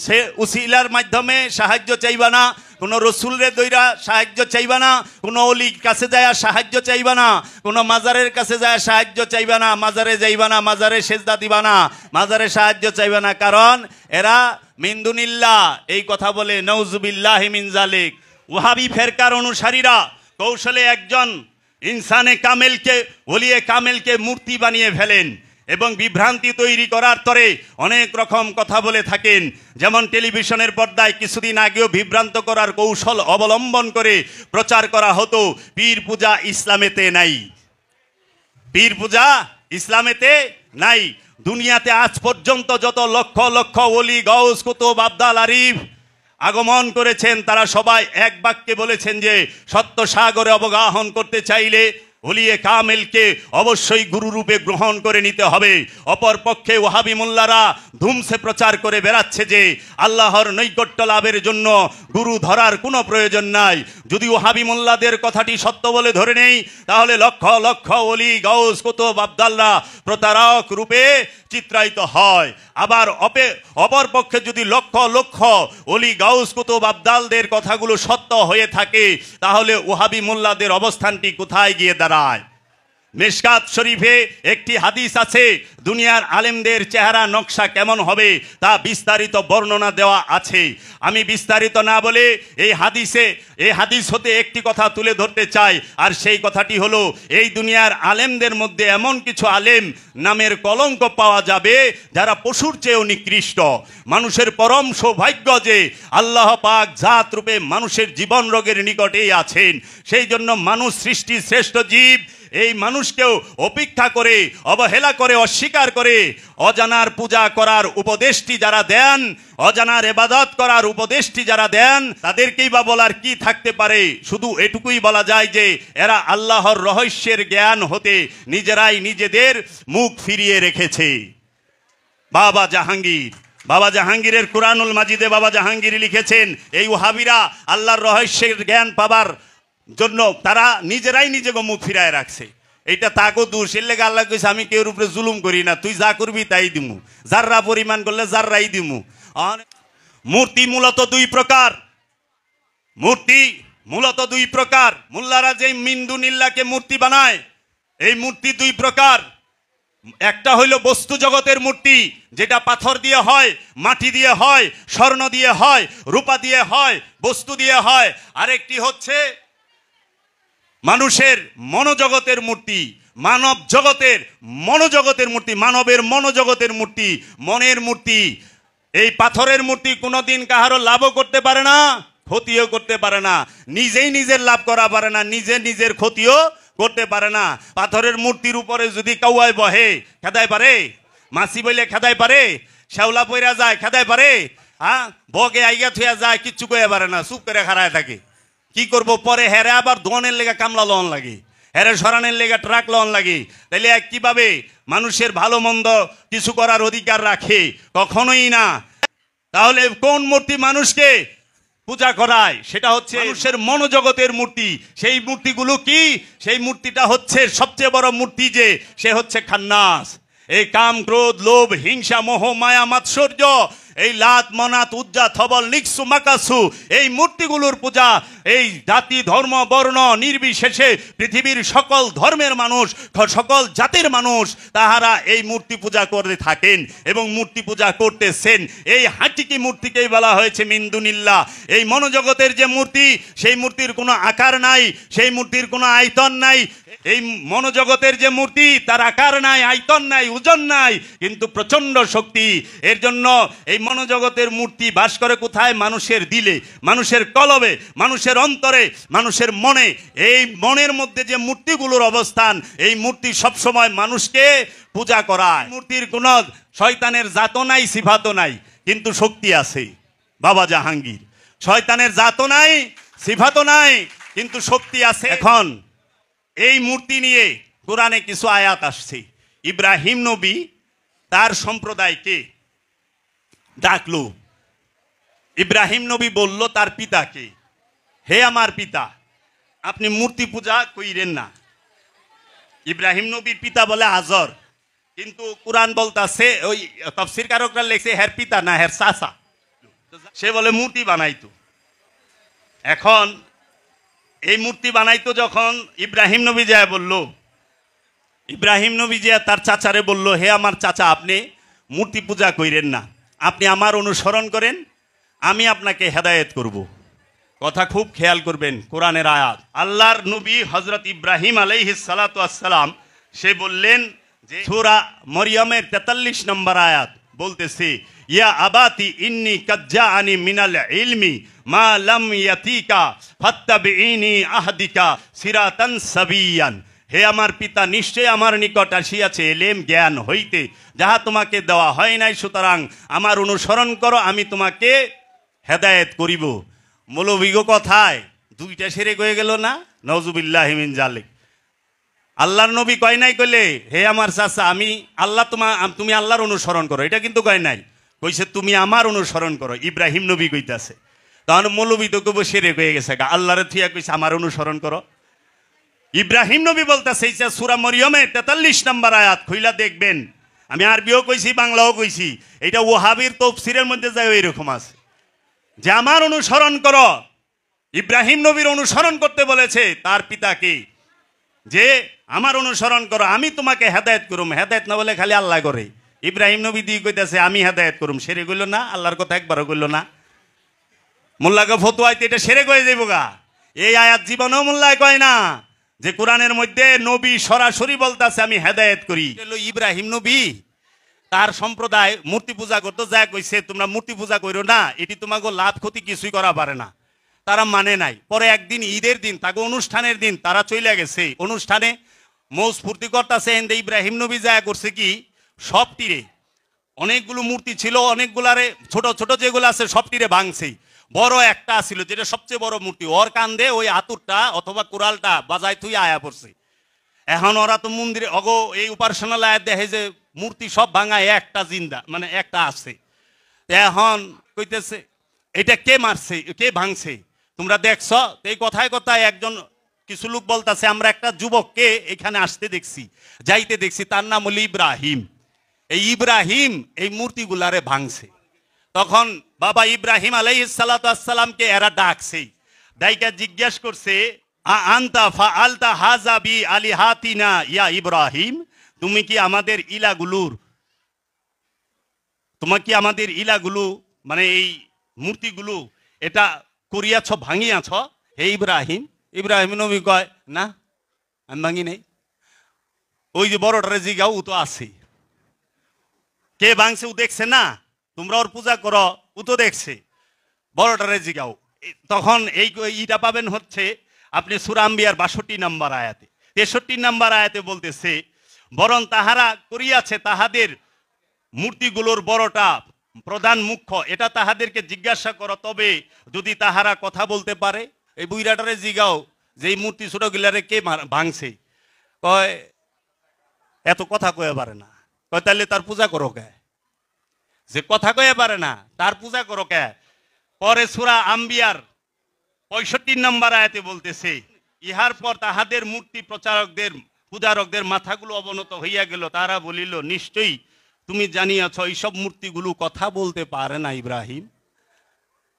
সে উসিলার মাধ্যমে সাহায্য চাইবা না, কোনো রসুলের দইরা সাহায্য চাইবা না, কোনো অলির কাছে যায় সাহায্য চাইবা না, কোনো মাজারের কাছে যায় সাহায্য চাইবা না, মাজারে যাইবা না, মাজারে সেজদা দিবা না, মাজারে সাহায্য চাইবা না, কারণ এরা মিন্দুনিল্লাহ এই কথা বলে। নাউজুবিল্লাহি মিন যালিক। ওয়াহাবি ফেরকার অনুসারীরা কৌশলে একজন ইনসানে কামেলকে, ওলিয়ে কামেলকে মূর্তি বানিয়ে ফেলেন এবং বিভ্রান্তি তৈরি করার তরে অনেক রকম কথা বলে থাকেন। যেমন টেলিভিশনের পর্দায় কিছুদিন আগেও বিভ্রান্ত করার কৌশল অবলম্বন করে প্রচার করা হতো পীর পূজা ইসলামেতে নাই, পীর পূজা ইসলামেতে নাই। দুনিয়াতে আজ পর্যন্ত যত লক্ষ লক্ষ ওলি, গাউস, কুতুব, আবদাল, আরিফ আগমন করেছেন তারা সবাই এক বাক্যে বলেছেন যে সত্য সাগরে অবগাহন করতে চাইলে ওলিয়ে কামেলকে অবশ্যই গুরুরূপে গ্রহণ করে নিতে হবে। অপরপক্ষে ওহাবি মোল্লারা ধুমসে প্রচার করে বেড়াচ্ছে যে আল্লাহর নৈকট্য লাভের জন্য গুরু ধরার কোনো প্রয়োজন নাই। যদি ওহাবি মোল্লাদের কথাটি সত্য বলে ধরে নেই, তাহলে লক্ষ লক্ষ ওলি গাউস কুতুব আব্দাল্লাহ প্রতারক রূপে চিত্রায়িত হয়। আবার অপরপক্ষে যদি লক্ষ লক্ষ ওলি গাউস কুতুব আব্দালদের কথাগুলো সত্য হয়ে থাকে, তাহলে ওহাবি মোল্লাদের অবস্থানটি কোথায় গিয়ে দাঁড়ায়? মিশকাত শরীফে একটি হাদিস আছে, দুনিয়ার আলেমদের চেহারা নকশা কেমন হবে তা বিস্তারিত বর্ণনা দেওয়া আছে। আমি বিস্তারিত না বলে এই হাদিস হতে একটি কথা তুলে ধরতে চাই, আর সেই কথাটি হলো, এই দুনিয়ার আলেমদের মধ্যে এমন কিছু আলেম নামের কলঙ্ক পাওয়া যাবে যারা পশুর চেয়েও নিকৃষ্ট। মানুষের পরম সৌভাগ্য যে আল্লাহ পাক জাত রূপে মানুষের জীবন রোগের নিকটেই আছেন। সেই জন্য মানুষ সৃষ্টি শ্রেষ্ঠ জীব, এই মানুষকেও উপেক্ষা করে, অবহেলা করে, অস্বীকার করে অজানার পূজা করার উপদেশটি যারা দেন, অজানার ইবাদত করার উপদেশটি যারা দেন, তাদেরকেই বা বলার কি থাকতে পারে? শুধু এটুকুই বলা যায় যে এরা আল্লাহর রহস্যের জ্ঞান হতে নিজেরাই নিজেদের মুখ ফিরিয়ে রেখেছে। বাবা জাহাঙ্গীরের কুরআনুল মাজিদে বাবা জাহাঙ্গীর লিখেছেন, এই ওহাবিরা আল্লাহর রহস্যের জ্ঞান পাবার জন্য তারা নিজেরাই নিজেকে মুখ ফিরায় রাখছে। এইটা তাকে দোষ। এর লেগে আল্লাহ কইছে, আমি কেউর উপরে জুলুম করি না, তুই যা করবি তাই দিমু, যাররা পরিমাণ করলে যাররাই দিমু। মূর্তি মূলত দুই প্রকার। মোল্লারা যে মিন্দুনিল্লাহকে মূর্তি বানায়, এই মূর্তি দুই প্রকার। একটা হইল বস্তু জগতের মূর্তি, যেটা পাথর দিয়ে হয়, মাটি দিয়ে হয়, স্বর্ণ দিয়ে হয়, রূপা দিয়ে হয়, বস্তু দিয়ে হয়। আরেকটি হচ্ছে মানুষের মনোজগতের মূর্তি, মানবের মনোজগতের মূর্তি, মনের মূর্তি। এই পাথরের মূর্তি কোনোদিন কাহারও লাভও করতে পারে না, ক্ষতিও করতে পারে না। নিজেই নিজের লাভ করা পারে না, নিজের ক্ষতিও করতে পারে না। পাথরের মূর্তির উপরে যদি কাউয়ায় বহে, খেদায় পারে? মাছি বইলে খেদায় পারে? শ্যাওলা পইরা যায়, খেদায় পারে? বগে আইগা থুয়া যায়, কিচ্ছু কইয়া পারে না, চুপ করে খাড়ায় থাকে। কি করবো? পরে হেরে আবার দোয়ানের লেগা কামলা লন লাগে, হেরে সরানের লেগা ট্রাক লন লাগে। তাইলে কিভাবে মানুষের ভালো মন্দ কিছু করার অধিকার রাখে? কখনোই না। তাহলে কোন মূর্তি মানুষকে পূজা করায়? সেটা হচ্ছে মানুষের মনোজগতের মূর্তি। সেই মূর্তিগুলো কি? সেই মূর্তিটা হচ্ছে সবচেয়ে বড় মূর্তি, যে সে হচ্ছে খান্নাস। এই কাম, ক্রোধ, লোভ, হিংসা, মোহ, মায়া, মাৎসর্য, এই লাত, মনাত, উজ্জা, থবল, নিকসু, মাকাসু, এই মূর্তিগুলোর পূজা এই জাতি, ধর্ম, বর্ণ নির্বিশেষে পৃথিবীর সকল ধর্মের মানুষ, সকল জাতির মানুষ তাহারা এই মূর্তি পূজা করে থাকেন এবং মূর্তি পূজা করতেছেন। এই হাটিকি মূর্তিকেই বলা হয়েছে মিন্দুনিল্লাহ। এই মনোজগতের যে মূর্তি, সেই মূর্তির কোনো আকার নাই, সেই মূর্তির কোনো আয়তন নাই। এই মনোজগতের যে মূর্তি, তার আকার নাই, আয়তন নাই, ওজন নাই, কিন্তু প্রচন্ড শক্তি। এর জন্য এই মনোজগতের মূর্তি বাস করে কোথায়? মানুষের দিলে, মানুষের কলবে, মানুষের অন্তরে, মানুষের মনে। এই মনের মধ্যে যে মূর্তিগুলোর অবস্থান, এই মূর্তি সবসময় মানুষকে পূজা করায়। মূর্তির কোনো শয়তানের জাতও নাই, সিফাতও নাই, কিন্তু শক্তি আছে। বাবা জাহাঙ্গীর, শয়তানের জাতও নাই, সিফাতও নাই, কিন্তু শক্তি আছে। এখন এই মূর্তি নিয়ে কোরআনে কিছু আয়াত আসছে। ইব্রাহিম নবী তার সম্প্রদায়কে ডাকলো। ইব্রাহিম নবী বলল তার পিতাকে, হে আমার পিতা, আপনি মূর্তি পূজা কইরেন না। ইব্রাহিম নবীর পিতা বলে আজর, কিন্তু কোরআন বলতাছে, ওই তাফসীর কারকরা লেখছে হের পিতা না, হের চাচা। সে বলে মূর্তি বানাইতো। এখন এই মূর্তি বানাইতো যখন ইব্রাহিম নবী যায় বলল, ইব্রাহিম নবী যে তার চাচারে বলল, হে আমার চাচা, আপনি মূর্তি পূজা কইরেন না, আপনি আমার অনুসরণ করেন, আমি আপনাকে হেদায়েত করব। কথা খুব খেয়াল করবেন, কোরআনের আয়াত। আল্লাহর নবী হযরত ইব্রাহিম আলাইহিস সালাতু ওয়াস সালাম সে বললেন যে সূরা মরিয়মের 43 নম্বর আয়াত বলতেছে, ইয়া আবাতি ইন্নী কাদ জাআনি মিনাল ইলমি মা লাম ইয়াতিকা ফাত্তাবিইনি আহদিকা সিরাতান সাবিয়ান। হে আমার পিতা, নিশ্চয় আমার নিকট আসিয়াছে এলেম, জ্ঞান হইতে, যাহা তোমাকে দেওয়া হয় নাই, সুতরাং আমার অনুসরণ করো, আমি তোমাকে হেদায়েত করিব। মৌলবীগো কথায় দুইটা সেরে হয়ে গেল না? নওজুবিল্লাহি মিন জালিক। আল্লাহর নবী কয় নাই কইলে হে আমার চাচা আমি আল্লাহ তুমি আল্লাহর অনুসরণ করো, এটা কিন্তু কয় নাই, কইছে তুমি আমার অনুসরণ করো। ইব্রাহিম নবী কইতাছে, তখন মৌলবী তো কব সেরে হয়ে গেছে, আল্লাহরে থিয়া কইছে আমার অনুসরণ করো। ইব্রাহিম নবী বলতেছে সূরা মরিয়মে 43 নম্বর আয়াত খুইলা দেখবেন, আমি আরবিও কইছি বাংলাও কইছি, এটা ওহাবির তাফসীরের মধ্যে যায় এরকম আছে যে আমার অনুসরণ করো। ইব্রাহিম নবীর অনুসরণ করতে বলেছে তার পিতাকে, যে আমার অনুসরণ করো, আমি তোমাকে হেদায়েত করুম। হেদায়েত না বলে খালি আল্লাহ করে। ইব্রাহিম নবী দিয়ে কইতাছে আমি হেদায়েত করুম, সেরে কইল না, আল্লাহর কথা একবারও কইল না। মোল্লাকে ফতোয়াইতে এটা সেরে কয়ে যাইব গা, এই আয়াত জীবনেও মোল্লায় কয় না যে কোরআনের মধ্যে নবী সরাসরি বলতাছে আমি হেদায়েত করি। ইব্রাহিম নবী তার সম্প্রদায় মূর্তি পূজা করতো, যা কইছে তোমরা মূর্তি পূজা করো না, এটি তোমাকে লাভ ক্ষতি কিছুই করা পারে না। তারা মানে নাই। পরে একদিন ঈদের দিন, তাকে অনুষ্ঠানের দিন, তারা চলে গেছে অনুষ্ঠানে মৌজ ফুর্তি করতেছে। ইব্রাহিম নবী যা করছে কি, সবটিরে অনেকগুলো মূর্তি ছিল, অনেকগুলারে ছোট ছোট যেগুলো আছে সবটিরে ভাঙছে। বড় একটা ছিল যেটা সবচেয়ে বড় মূর্তি, ওর কান্দে ওই আতুরটা অথবা কুড়ালটা বাজায় তুই আয়া পড়ছে। এখন ওরা তো মন্দিরে অগো এই উপাসনালয় দেখে যে মূর্তি সব ভাঙায়, একটা জিন্দা মানে একটা আছে। এখন কইতেছে এটা কে মারছে, কে ভাঙছে, তোমরা দেখছ? এই কথায় কথায় একজন কিছু লোক বলতেছে আমরা একটা যুবককে এখানে আসতে দেখছি, যাইতে দেখছি, তার নাম হলো ইব্রাহিম। এই ইব্রাহিম এই মূর্তিগুলারে ভাঙছে। তখন বাবা ইব্রাহিম আলাইহিস সালাতু ওয়াস সালামকে এরা ডাকছে, ডাইকা জিজ্ঞেস করছে আনতা ফাআলতা হাযা বি আলিহাতিনা ইয়া ইব্রাহিম, তুমি কি আমাদের ইলাগুলোর, তোমার কি আমাদের ইলাগুলো মানে এই মূর্তিগুলো এটা করিয়াছ, ভাঙিয়াছ হে ইব্রাহিম? ইব্রাহিম নবী কয় না আমি ভাঙি নাই। ওই যে বড়টারে জিগাও ও তো আছে, কে ভাঙছে ও দেখছে না, তোমরা ওর পূজা করো ও তো দেখছে, বড়টারে জিগাও। তখন এই ইটা পাবেন হচ্ছে আপনি সূরা আম্বিয়ার 62 নম্বর আয়াতে। 63 নম্বর আয়াতে বলতেছে বরং তাহারা করিয়াছে তাহাদের মূর্তিগুলোর বড়টা প্রধান মুখ্য, এটা তাহাদেরকে জিজ্ঞাসা করো, তবে যদি তাহারা কথা বলতে পারে। এই বুইরাটারে জিগাও যে এই মূর্তি ছোটগুলারে কে ভাঙছে, কয় এত কথা কয়ে পারে না। কয় তাহলে তার পূজা করো কে? যে কথা কয়ে পারে না তার পূজা করো কে? পরে সূরা আম্বিয়ার 65 নম্বর আয়াতে বলতেছে ইহার পর তাহাদের মূর্তি প্রচারকদের পূজারকদের মাথাগুলো অবনত হইয়া গেল, তারা বলিল নিশ্চয়ই তুমি জানিয়াছ এইসব মূর্তিগুলো কথা বলতে পারে না ইব্রাহিম।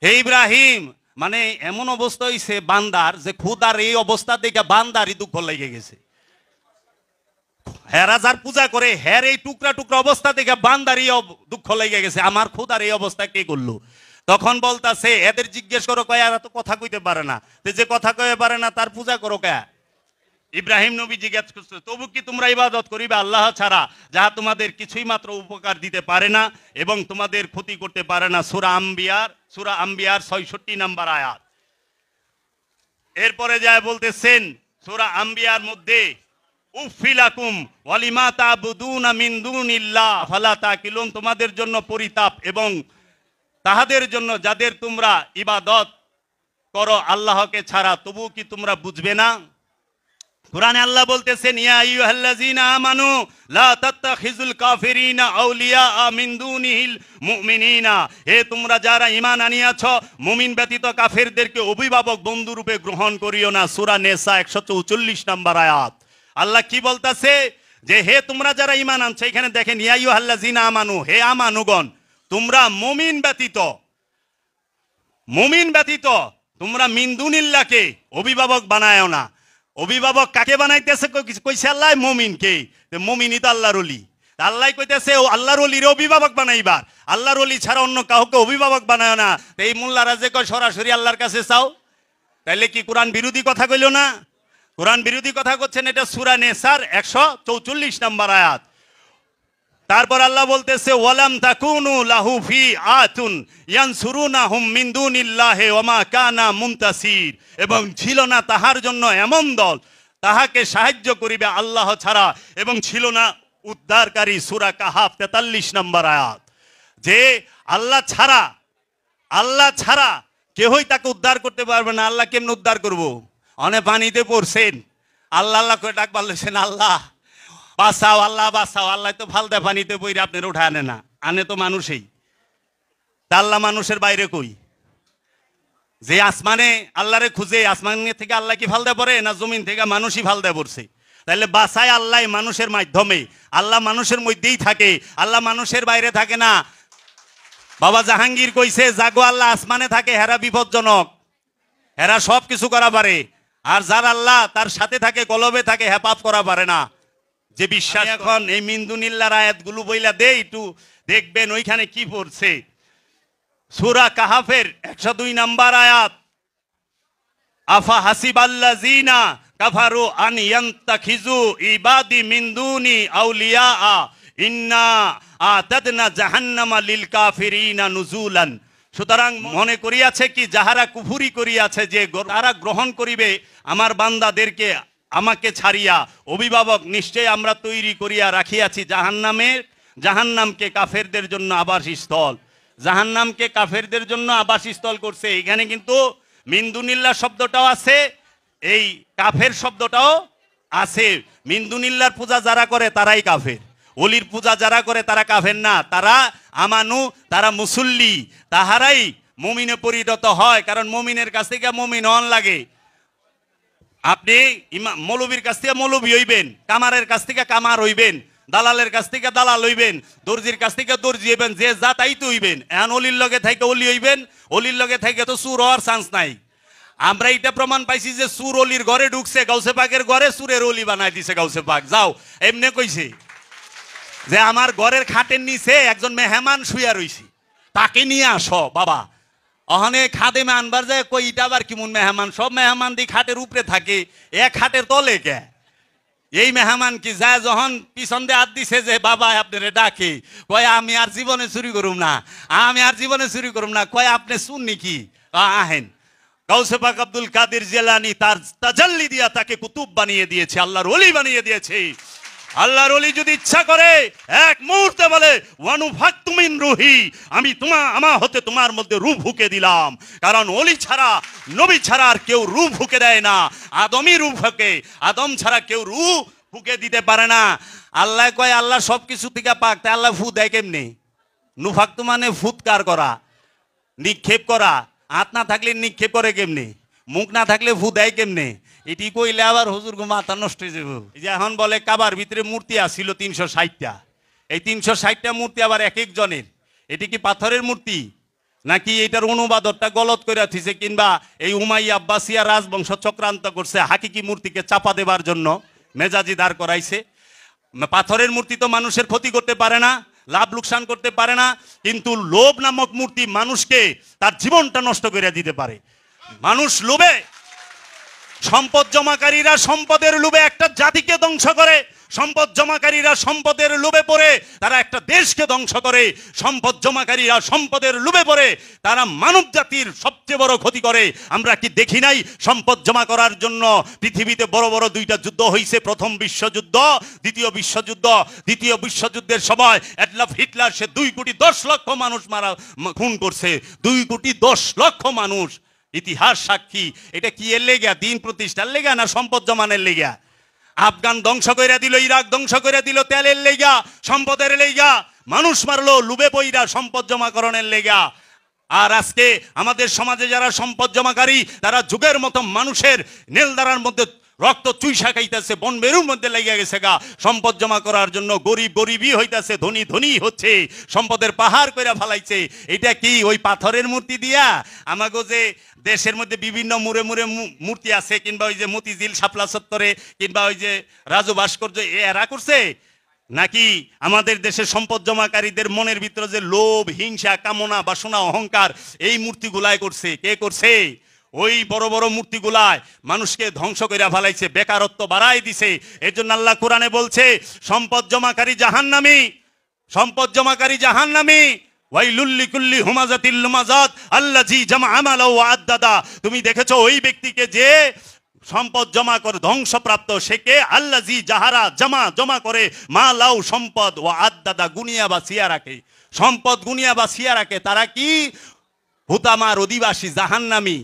হে ইব্রাহিম, মানে এমন অবস্থা হইছে বান্দার যে খুদার এই অবস্থা দেখে বান্দারই দুঃখ লেগে গেছে। হেরা যার পূজা করে হের এই টুকরা টুকরা অবস্থা দেখে বান্দারই দুঃখ লেগে গেছে, আমার খুদার এই অবস্থা কে করলো? তখন বলতাছে এদের জিজ্ঞেস করো, কয় এরা তো কথা কইতে পারে না, যে কথা কইতে পারে না তার পূজা করো কে? ইব্রাহিম নবী জিজ্ঞেস করছে তবু কি তোমরা ইবাদত করিবে আল্লাহ ছাড়া, যাহা তোমাদের কিছুই মাত্র উপকার দিতে পারে না এবং তোমাদের ক্ষতি করতে পারে না। সূরা আম্বিয়ার 66 নম্বর আয়াত। এরপরে যায় বলতেছেন সূরা আম্বিয়ার মধ্যে উফিলাকুম ওয়ালিমা তা'বুদুনা মিন দুনিল্লাহ ফালা তাকিলুন, তোমাদের জন্য পরিতাপ এবং তাহাদের জন্য যাদের তোমরা ইবাদত করো আল্লাহকে ছাড়া, তবু কি তোমরা বুঝবে না? কুরআনে আল্লাহ বলতেছেন ইয়া আইয়ুহাল্লাযীনা আমানু লা তাত্তাখিযুল কাফিরিনা আউলিয়া মিন দুনিহিল মুমিনিনা, হে তোমরা যারা ঈমান আনিয়াছ মুমিন ব্যতীত কাফেরদেরকে অভিভাবক বন্ধু রূপে গ্রহণ করিও না। সূরা নিসা 144 নম্বর আয়াত। আল্লাহ কি বলতাছে যে হে তোমরা যারা ঈমান আনছো, এখানে দেখেন ইয়া আইয়ুহাল্লাযীনা আমানু, হে আমানুগণ তোমরা মুমিন ব্যতীত তোমরা মিন দুনিল্লাহকে অভিভাবক বানায়ও না। অভিভাবক কাকে বানাইতেছে কইছে আল্লাহ? মুমিনকে। মুমিনই তো আল্লাহর ওলি। আল্লাহ কইতেছে ও আল্লাহর ওলির অভিভাবক বানাইবার, আল্লাহর ওলি ছাড়া অন্য কাউকে অভিভাবক বানায় না। তো এই মোল্লারা যে কয় সরাসরি আল্লাহর কাছে চাও, তাইলে কি কোরআন বিরোধী কথা কইল না? কোরআন বিরোধী কথা করছেন, এটা সূরা নিসার 144 নম্বর আয়াত। তারপর আল্লাহ বলতেছে ওয়ালাম তাকুনু লাহু ফি আতুন ইয়ানসুরুনাহুম মিন দুনিল্লাহি ওয়া মা কানা মুনতাসির, এবং ছিল না তাহার জন্য এমন দল তাহাকে সাহায্য করিবে আল্লাহ ছাড়া, এবং ছিল না উদ্ধারকারী। সূরা কাহাফ 43 নম্বর আয়াত। যে আল্লাহ ছাড়া কেউই তাকে উদ্ধার করতে পারবে না। আল্লাহ কেমনে উদ্ধার করব? অনেক পানিতে পড়ছেন, আল্লাহ আল্লাহ করে ডাক পারলেছেন, আল্লাহ বাঁচাও, আল্লাহ বাঁচাও। আল্লাহ তো ফালদা পানিতে বইরে আপনার উঠে আনে না, আনে তো মানুষই। তা আল্লাহ মানুষের বাইরে কই? যে আসমানে আল্লাহরে খুঁজে, আসমানের থেকে আল্লাহ কি ফালদা পড়ে, না জমিন থেকে মানুষই ফালদা পড়ছে? তাহলে বাঁচায় আল্লাহ মানুষের মাধ্যমে, আল্লাহ মানুষের মধ্যেই থাকে, আল্লাহ মানুষের বাইরে থাকে না। বাবা জাহাঙ্গীর কইছে, জাগো আল্লাহ আসমানে থাকে, হেরা বিপজ্জনক, হেরা সব কিছু করা পারে। আর যার আল্লাহ তার সাথে থাকে, কলবে থাকে, হ্যাঁ পাপ করা পারে না। যে বিশ্বাস, এখন এই মিন্দুনিল্লার আয়াতগুলো বইলা দে একটু, দেখবেন ওইখানে কি পড়ছে। সূরা কাহাফের 102 নম্বর আয়াত, আফা হাসিবাল্লাযিনা কাফারু আন ইয়ান্তাখিজু ইবাদি মিন দুনি আউলিয়া ইন্না আতাদনা জাহান্নামা লিল কাফিরিনা নুজুলান। সুতরাং মনে করিয়াছে কি, যাহারা কুফরি করিয়াছে, যে তারা গ্রহণ করিবে আমার বান্দাদেরকে আমাকে ছাড়িয়া, অভিভাবক নিশ্চয় আমরা তৈরি করিয়া রাখিয়াছি জাহান্নামকে কাফেরদের জন্য আবাসস্থল। জাহান্নামকে কাফেরদের জন্য আবাসস্থল করছে। এখানে কিন্তু মিন্দুনিল্লাহ শব্দটাও আছে, এই কাফের শব্দটাও আছে। মিন্দুনিল্লার পূজা যারা করে তারাই কাফের, অলির পূজা যারা করে তারা কাফের না, তারা আমানু, তারা মুসল্লি, তাহারাই মুমিনে পরিণত হয়। কারণ মুমিনের কাছ থেকে মুমিন হন লাগে। আপনি মৌলবীর কাছ থেকে মৌলবী হইবেন, কামারের কাছ থেকে কামার হইবেন, দালালের কাছ থেকে দালাল হইবেন, দর্জির কাছ থেকে দর্জি হইবেন, যে যা তাই তো হইবেন। এখন অলির লগে থেকে অলি হইবেন, অলির লগে থেকে তো সুর হওয়ার চান্স নাই। আমরা এটা প্রমাণ পাইছি যে সুর অলির ঘরে ঢুকছে, গাউসে পাকের ঘরে সুরের অলি বানাই দিছে গাউসে পাক। যাও, এমনি কইছে যে আমার ঘরের খাটের নিচে একজন মেহমান শুয়া রইছি, তাকে নিয়ে আসো বাবা। অহনে খাদেমে আনবার যায়, কই এটা আবার কেমন মেহমান? সব মেহমান দি খাটের উপরে থাকে, এক খাটের তলে কে? এই মেহমান কি যায় যখন পিছন দিয়ে হাত দিছে যে বাবা আপনারে ডাকে, কয় আমি আর জীবনে চুরি করুম না, আমি আর জীবনে চুরি করুম না। কয় আপনি শুননি কি? আহেন। গাউসে পাক আব্দুল কাদের জিলানী তার তাজাল্লি দিয়া তাকে কুতুব বানিয়ে দিয়েছে, আল্লাহর ওলি বানিয়ে দিয়েছে। আল্লাহর ওলি যদি ইচ্ছা করে এক মুহূর্তে বলে, ওয়ানুফাক্তু মিন রূহি, আমি আমার হতে তোমার মধ্যে রূহ ফুঁকে দিলাম। কারণ ওলি ছাড়া, নবী ছাড়া আর কেউ রূহ ফুঁকে দেয় না। আদমই রূহ ফুঁকে, আদম ছাড়া কেউ রূহ ফুঁকে দিতে পারে না। আল্লাহ কয় আল্লাহ সব কিছু থেকে পাক, তাই আল্লাহ ফু দেয় কেমনি? নুফাক্তু মানে ফুৎকার করা, নিক্ষেপ করা। হাত না থাকলে নিক্ষেপ করে কেমনে? মুখ না থাকলে ফু দেয় কেমনে? এটি কইলে আবার হুজুর গো মাথা নষ্ট হয়ে যাবে। এই যে এখন বলে কাবার ভিতরে মূর্তি আসছিল 360টা, এই 360টা মূর্তি আবার এক একজনের। এটি কি পাথরের মূর্তি নাকি এটার অনুবাদটা গলত করে দিছে, কিংবা এই উমাইয়া আব্বাসিয়া রাজবংশ চক্রান্ত করছে হাকিকি মূর্তিকে চাপা দেবার জন্য, মেজাজি দাঁড় করাইছে? পাথরের মূর্তি তো মানুষের ক্ষতি করতে পারে না, লাভ লোকসান করতে পারে না, কিন্তু লোভ নামক মূর্তি মানুষকে তার জীবনটা নষ্ট করে দিতে পারে। মানুষ লোভে, সম্পদ জমাকারীরা সম্পদের লোভে একটা জাতিকে ধ্বংস করে, সম্পদ জমাকারীরা সম্পদের লোভে পড়ে তারা একটা দেশকে ধ্বংস করে, সম্পদ জমাকারীরা সম্পদের লোভে পড়ে তারা মানব জাতির সবচেয়ে বড় ক্ষতি করে। আমরা কি দেখি নাই সম্পদ জমা করার জন্য পৃথিবীতে বড় বড় দুইটা যুদ্ধ হয়েছে, প্রথম বিশ্বযুদ্ধ, দ্বিতীয় বিশ্বযুদ্ধ। দ্বিতীয় বিশ্বযুদ্ধের সময় অ্যাডলফ হিটলার সে 2,10,00,000 মানুষ খুন করছে, 2,10,00,000 মানুষ। ইতিহাস সাক্ষী। এটা কি এর লেগা? দিন প্রতিষ্ঠার লেগা না সম্পদ জমানের লেগা? আফগান ধ্বংস করে দিল, ইরাক ধ্বংস করে দিল তেলের লেগা, সম্পদের লেগা। মানুষ মারলো লুবে বইরা সম্পদ জমাকরণের লেগা। আর আজকে আমাদের সমাজে যারা সম্পদ জমাকারী, তারা যুগের মতো মানুষের নেলদারার মধ্যে রক্ত চুইসা খাইতেছে, বন বেরুর মধ্যে লেগে গেছে গা সম্পদ জমা করার জন্য। গরিব গরিবই হইতেছে, ধনী ধনী হচ্ছে, সম্পদের পাহাড় করে ফেলাইছে। এটা কি ওই পাথরের মূর্তি দিয়া? আমাগো যে দেশের মধ্যে বিভিন্ন মুড়ে মুড়ে মূর্তি আছে, কিংবা ওই যে মতিঝিল শাপলা চত্বরে, কিংবা ওই যে রাজু ভাস্কর্য, এরা করছে? নাকি আমাদের দেশের সম্পদ জমাকারীদের মনের ভিতরে যে লোভ, হিংসা, কামনা, বাসনা, অহংকার, এই মূর্তিগুলাই করছে? কে করছে? ওই বড় বড় মূর্তিগুলায় মানুষকে ধ্বংস করে ফেলাইছে, বেকারত্ব বাড়াই দিছে। এর জন্য আল্লাহ কোরআনে বলছে সম্পদ জমাকারী জাহান্নামী, সম্পদ জমাকারী জাহান্নামী। ওয়াইলুল লিকুল্লি হুমাযাতিল লুমাযাত আল্লাযী জামা মালাহু ওয়া আদ্দাদা। তুমি দেখেছো ওই ব্যক্তিকে যে সম্পদ জমা করে ধ্বংসপ্রাপ্ত, সে কে? আল্লাযী যাহারা জমা করে মালাউ সম্পদ, ওয়া আদ্দাদা গুনিয়া বাছিয়া রাখে, সম্পদ গুনিয়া বাছিয়া রাখে। তারা কি? হুতামার অধিবাসী, জাহান্নামী।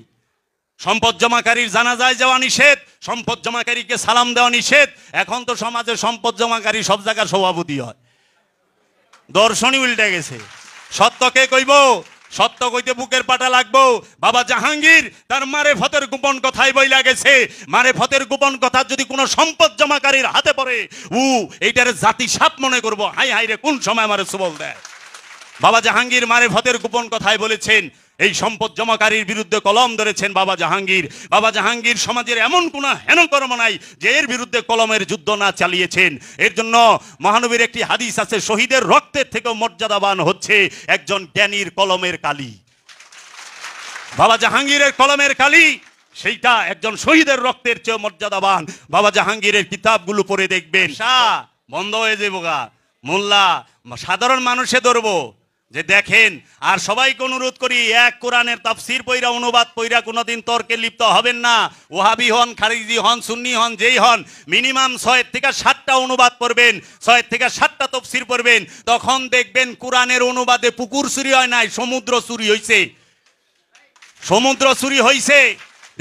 সম্পদ জমাকারীর জানাজায় যাওয়া নিষেধ, সম্পদ জমাকারীকে সালাম দেওয়া নিষেধ। এখন তো সমাজে সম্পদ জমাকারী সব জায়গার সভাপতি হয়, দর্শনই উল্টে গেছে। সত্যকে কইব, সত্য কইতে বুকের পাটা লাগবো। বাবা জাহাঙ্গীর তার মারেফতের গোপন কথাই বইলা গেছে। মারেফতের গোপন কথা যদি কোনো সম্পদ জমাকারীর হাতে পড়ে, এইটারে জাতি সাপ মনে করব। হাই হাই রে, কোন সময় আমারে সুবল দেয়। বাবা জাহাঙ্গীর মারেফতের গোপন কথাই বলেছেন। এই সম্পদ জমাকারীর বিরুদ্ধে কলম ধরেছেন বাবা জাহাঙ্গীর। বাবা জাহাঙ্গীর সমাজের এমন কোনো হেনকর্ম নাই যে এর বিরুদ্ধে কলমের যুদ্ধ না চালিয়েছেন। এর জন্য মহানবীর একটি হাদিস আছে, শহীদের রক্তের থেকেও মর্যাদাবান হচ্ছে একজন জ্ঞানীর কলমের কালি। বাবা জাহাঙ্গীরের কলমের কালি সেইটা একজন শহীদের রক্তের চেয়ে মর্যাদাবান। বাবা জাহাঙ্গীরের কিতাবগুলো পড়ে দেখবেন, বন্ধ হয়ে যাবো গা মোল্লা, সাধারণ মানুষে ধরবো যে দেখেন। আর সবাইকে অনুরোধ করি, এক কোরআনের তাফসীর পইরা অনুবাদ পইরা কোনোদিন তর্কে লিপ্ত হবেন না। ওহাবি হন, খারিজি হন, সুন্নি হন, যেই হন, মিনিমাম 6 থেকে 7টা অনুবাদ পড়বেন, 6 থেকে 7টা তাফসীর পড়বেন। তখন দেখবেন কোরআনের অনুবাদে পুকুর চুরি হয় নাই, সমুদ্র চুরি হইছে। সমুদ্র চুরি হইছে।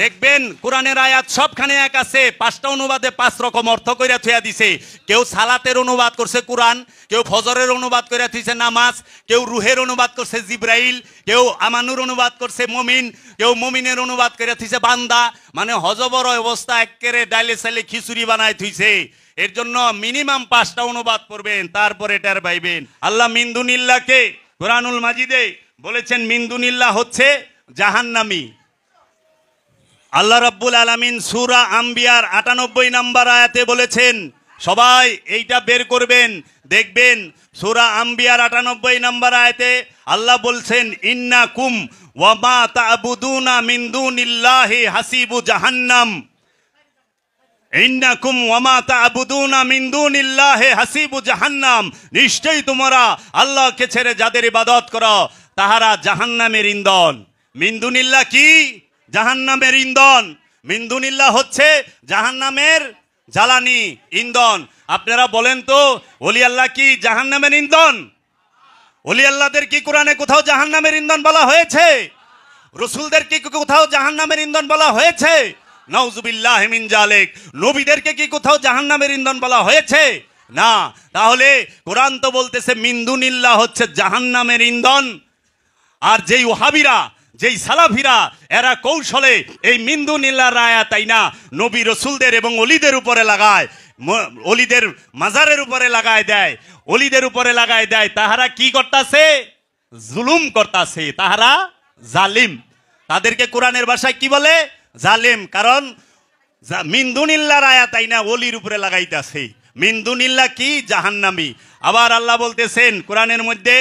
দেখবেন কোরআনের আয়াত সবখানে এক আছে, 5টা অনুবাদে 5 রকম অর্থ কইরা থুয়া দিছে। কেউ সালাতের অনুবাদ করছে কোরআন, কেউ ফজরের অনুবাদ কইরা থুইছে নামাজ, কেউ রুহের অনুবাদ করছে জিব্রাইল, কেউ আমানুর অনুবাদ করছে মুমিন, কেউ মুমিনের অনুবাদ কইরা থুইছে বান্দা। মানে হজবর অবস্থা একেবারে ডাইলে সাইলে খিচুড়ি বানায় থুইছে। এর জন্য মিনিমাম 5টা অনুবাদ করবেন, তারপরে এটার ভাইবেন। আল্লাহ মিন্দুনিল্লাহকে কোরআনুল মাজিদে বলেছেন, মিন্দুনিল্লাহ হচ্ছে জাহান্নামী। আল্লাহ রাব্বুল আলামিন সূরা আম্বিয়ার 98 নম্বর আয়াতে বলেছেন, সবাই এইটা বের করবেন, দেখবেন সূরা আম্বিয়ার 98 নম্বর আয়াতে আল্লাহ বলছেন, ইন্নাকুম ওয়া মা তা'বুদুনা মিন দুনিল্লাহি হাসিবু জাহান্নাম। ইন্নাকুম ওয়া মা তা'বুদুনা মিন দুনিল্লাহি হাসিবু জাহান্নাম। নিশ্চয়ই তোমরা আল্লাহকে ছেড়ে যাদের ইবাদত করো তাহারা জাহান্নামের ইন্ধন। মিন দুনিল্লাহ কি? জাহান্নামের ইন্ধন। মিন্দুনিল্লাহ হচ্ছে জাহান্নামের জ্বালানি, ইন্ধন। আপনারা বলেন তো, ওলি আল্লাহ কি জাহান্নামের ইন্ধন? ওলি আল্লাহদের কি কোরআনে কোথাও জাহান্নামের ইন্ধন বলা হয়েছে? রাসূলদের কি কোথাও জাহান্নামের ইন্ধন বলা হয়েছে? নাউযুবিল্লাহি মিন যালিক। নবীদেরকে কি কোথাও জাহান্নামের ইন্ধন বলা হয়েছে? না। তাহলে কোরআন তো বলতেছে মিন্দুনিল্লাহ হচ্ছে জাহান্নামের ইন্ধন। আর যেই ওহাবিরা, যেই সালাফিরা, এরা কৌশলে এই মিন্দুনিল্লাহর আয়াত আইনা নবী রসুলদের এবং অলিদের উপরে লাগায়, অলিদের মাজারের উপরে লাগায় দেয়, অলিদের উপরে লাগায় দেয়। তাহারা কি করতাছে? জুলুম করতাছে, তাহারা জালিম। তাদেরকে কোরআনের ভাষায় কি বলে? জালিম। কারণ মিন্দুনিল্লাহর আয়াত আইনা অলির উপরে লাগাইতাছে। মিন্দুনিল্লাহ কি? জাহান্নামী। আবার আল্লাহ বলতেছেন কোরআনের মধ্যে,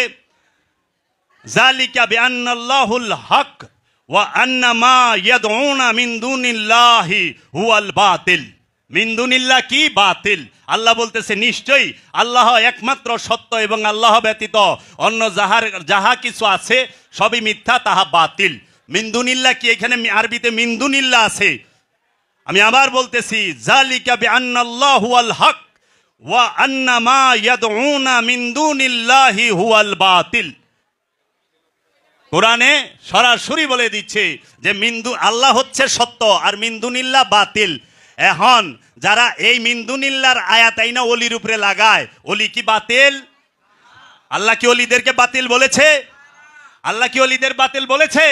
যালিকা বিআন্নাল্লাহুল হক ওয়া আন্না মা ইয়াদউনা মিন দুনিল্লাহি হুয়াল বাতিল। মিন দুনিল্লাহ কি? বাতিল। আল্লাহ বলতেছে নিশ্চয়ই আল্লাহ একমাত্র সত্য এবং আল্লাহ ব্যতীত অন্য যাহা কিছু আছে সবই মিথ্যা, তাহা বাতিল। মিন দুনিল্লাহ কি? এখানে আরবিতে মিন দুনিল্লাহ আছে। আমি আবার বলতেছি, যালিকা বিআন্নাল্লাহুল হক ওয়া আন্না মা ইয়াদউনা মিন দুনিল্লাহি হুয়াল বাতিল। কোরআনে সরাসরি বলে দিচ্ছে যে আল্লাহ হচ্ছে সত্য আর মিন্দুনিল্লাহ বাতিল। এখন যারা এই মিন্দুনিল্লাহর আয়াত আইনা অলির উপরে লাগায়, অলি কি বাতিল? আল্লাহ কি অলিদেরকে বাতিল বলেছে? আল্লাহ কি অলিদের বাতিল বলেছে?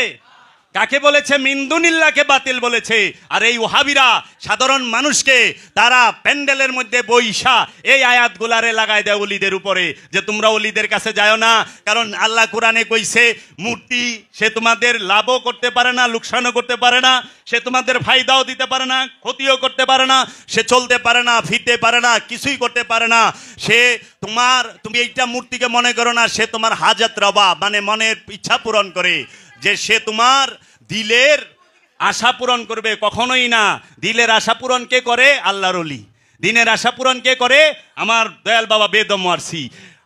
কাকে বলেছে? মিন্দুনিল্লাহকে বাতিল বলেছে। আর এই ওহাবিরা সাধারণ মানুষকে তারা প্যান্ডেলের মধ্যে বইসা এই আয়াতগুলারে লাগাই দেয় অলিদের উপরে, যে তোমরা অলিদের কাছে যাও না। কারণ আল্লাহ কোরআনে কইছে মূর্তি সে তোমাদের লাভও করতে পারে না, লোকসানও করতে পারে না, সে তোমাদের ফায়দাও দিতে পারে না, ক্ষতিও করতে পারে না, সে চলতে পারে না, ফিরতে পারে না, কিছুই করতে পারে না। সে তুমি এইটা মূর্তিকে মনে করো না সে তোমার হাজত রবা, মানে মনের ইচ্ছা পূরণ করে, যে সে তোমার দিলের আশা পূরণ করবে, কখনোই না। দিলের আশা পূরণ কে করে? আল্লাহর ওলি। দিনের আশা পূরণ কে করে? আমার দয়াল বাবা বেদম ওয়ারসি।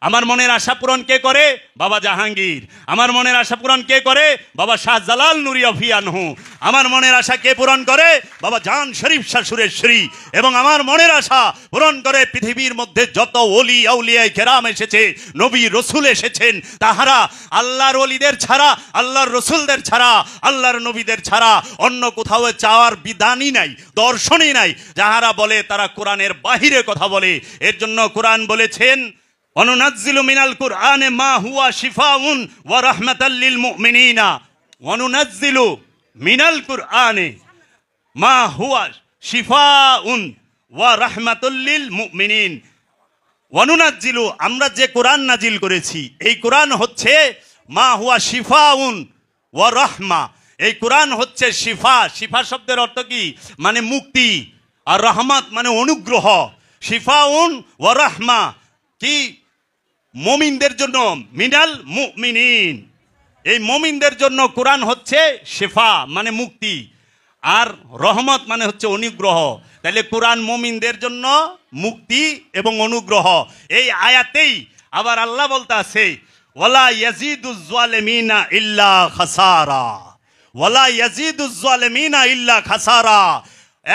আমার মনের আশা পূরণ কে করে? বাবা জাহাঙ্গীর। আমার মনের আশা পূরণ কে করে? বাবা শাহজালাল নুরি আফিয়ানহু। আমার মনের আশা কে পূরণ করে? বাবা জান শরীফ শাহ সুরেশ্বরী। এবং আমার মনের আশা পূরণ করে পৃথিবীর মধ্যে যত ওলি আউলিয়া কেরাম এসেছে, নবী রসুল এসেছেন, তাহারা আল্লাহর ওলিদের ছাড়া, আল্লাহর রসুলদের ছাড়া, আল্লাহর নবীদের ছাড়া অন্য কোথাও চাওয়ার বিধানই নাই, দর্শনই নাই। যাহারা বলে তারা কোরআনের বাহিরে কথা বলে। এর জন্য কোরআন বলেছেন, ওয়ানুনাজ্জিলু মিনাল কুরআনে মা হুয়া শিফাউন ওয়া রাহমাতাল লিল মুমিনিনা। ওয়ানুনাজ্জিলু মিনাল কুরআনে মা হুয়া শিফাউন ওয়া রাহমাতুল লিল মুমিনিন। ওয়ানুনাজ্জিলু, আমরা যে কোরআন নাজিল করেছি, এই কোরআন হচ্ছে মা হুয়া শিফাউন ওয়া রাহমা। এই কোরআন হচ্ছে শিফা। শিফা শব্দের অর্থ কি? মানে মুক্তি। আর রহমত মানে অনুগ্রহ। শিফাউন ওয়া রাহমা কি? মুমিনদের জন্য, মিনাল মুমিনিন। এই মুমিনদের জন্য কোরআন হচ্ছে শিফা মানে মুক্তি, আর রহমত মানে হচ্ছে অনুগ্রহ। তাহলে কোরআন মুমিনদের জন্য মুক্তি এবং অনুগ্রহ। এই আয়াতেই আবার আল্লাহ বলতে আছে, ওয়ালা ইয়াজিদুজ জালিমিনা ইল্লা খাসারা। ওয়ালা ইয়াজিদুজ জালিমিনা ইল্লা খাসারা।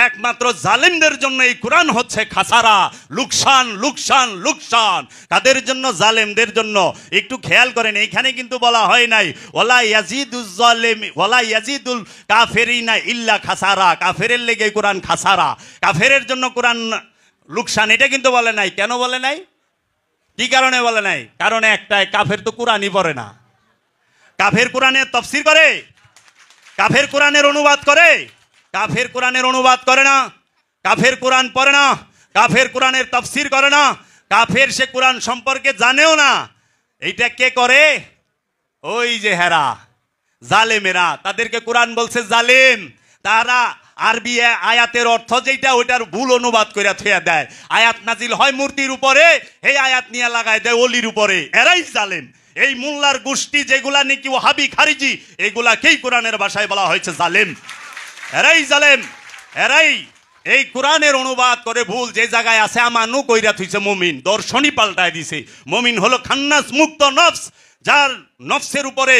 একমাত্র জালেমদের জন্য এই কোরআন হচ্ছে খাসারা, লুকসান, লুকসান, লুকসান। কাদের জন্য? জালেমদের জন্য। একটু খেয়াল করেন, এইখানে কিন্তু বলা হয় নাই ওয়ালা ইয়াজিদুজ জালিম, ওয়ালা ইয়াজিদুল কাফিরিনা ইল্লা খাসারা। কাফেরের লেগে কোরআন খাসারা, কাফেরের জন্য কোরআন লুকসান, এটা কিন্তু বলে নাই। কেন বলে নাই? কি কারণে বলে নাই? কারণ একটাই, কাফের তো কোরআনই পড়ে না। কাফের কোরআনের তাফসীর করে, কাফের কোরআনের অনুবাদ করে, কাফের কোরআনের অনুবাদ করে না, কাফের কোরআন পড়ে না, কাফের কোরআনের তাফসীর করে না, কাফের সে কোরআন সম্পর্কে জানেও না। এইটা কে করে? ওই যে হেরা জালেমেরা, তাদেরকে কোরআন বলছে জালেম। তারা আরবি আয়াতের অর্থ যেটা, ওইটার ভুল অনুবাদ করে থুয়া দেয়। আয়াত নাজিল হয় মূর্তির উপরে, এই আয়াত নিয়ে লাগায় দেয় অলির উপরে। এরাই জালেম। এই মোল্লার গোষ্ঠী যেগুলা নাকি ওয়াহাবি খারিজি, এগুলাকেই কোরআনের ভাষায় বলা হয়েছে জালেম। এরাই জালেম। এরাই এই কোরআনের অনুবাদ করে ভুল যে জায়গায় আছে আমানু কইরা থইছে মুমিন, দর্শনই পাল্টায় দিছে। মুমিন হলো খান্নাস, মুক্ত নফস, যার নফসের উপরে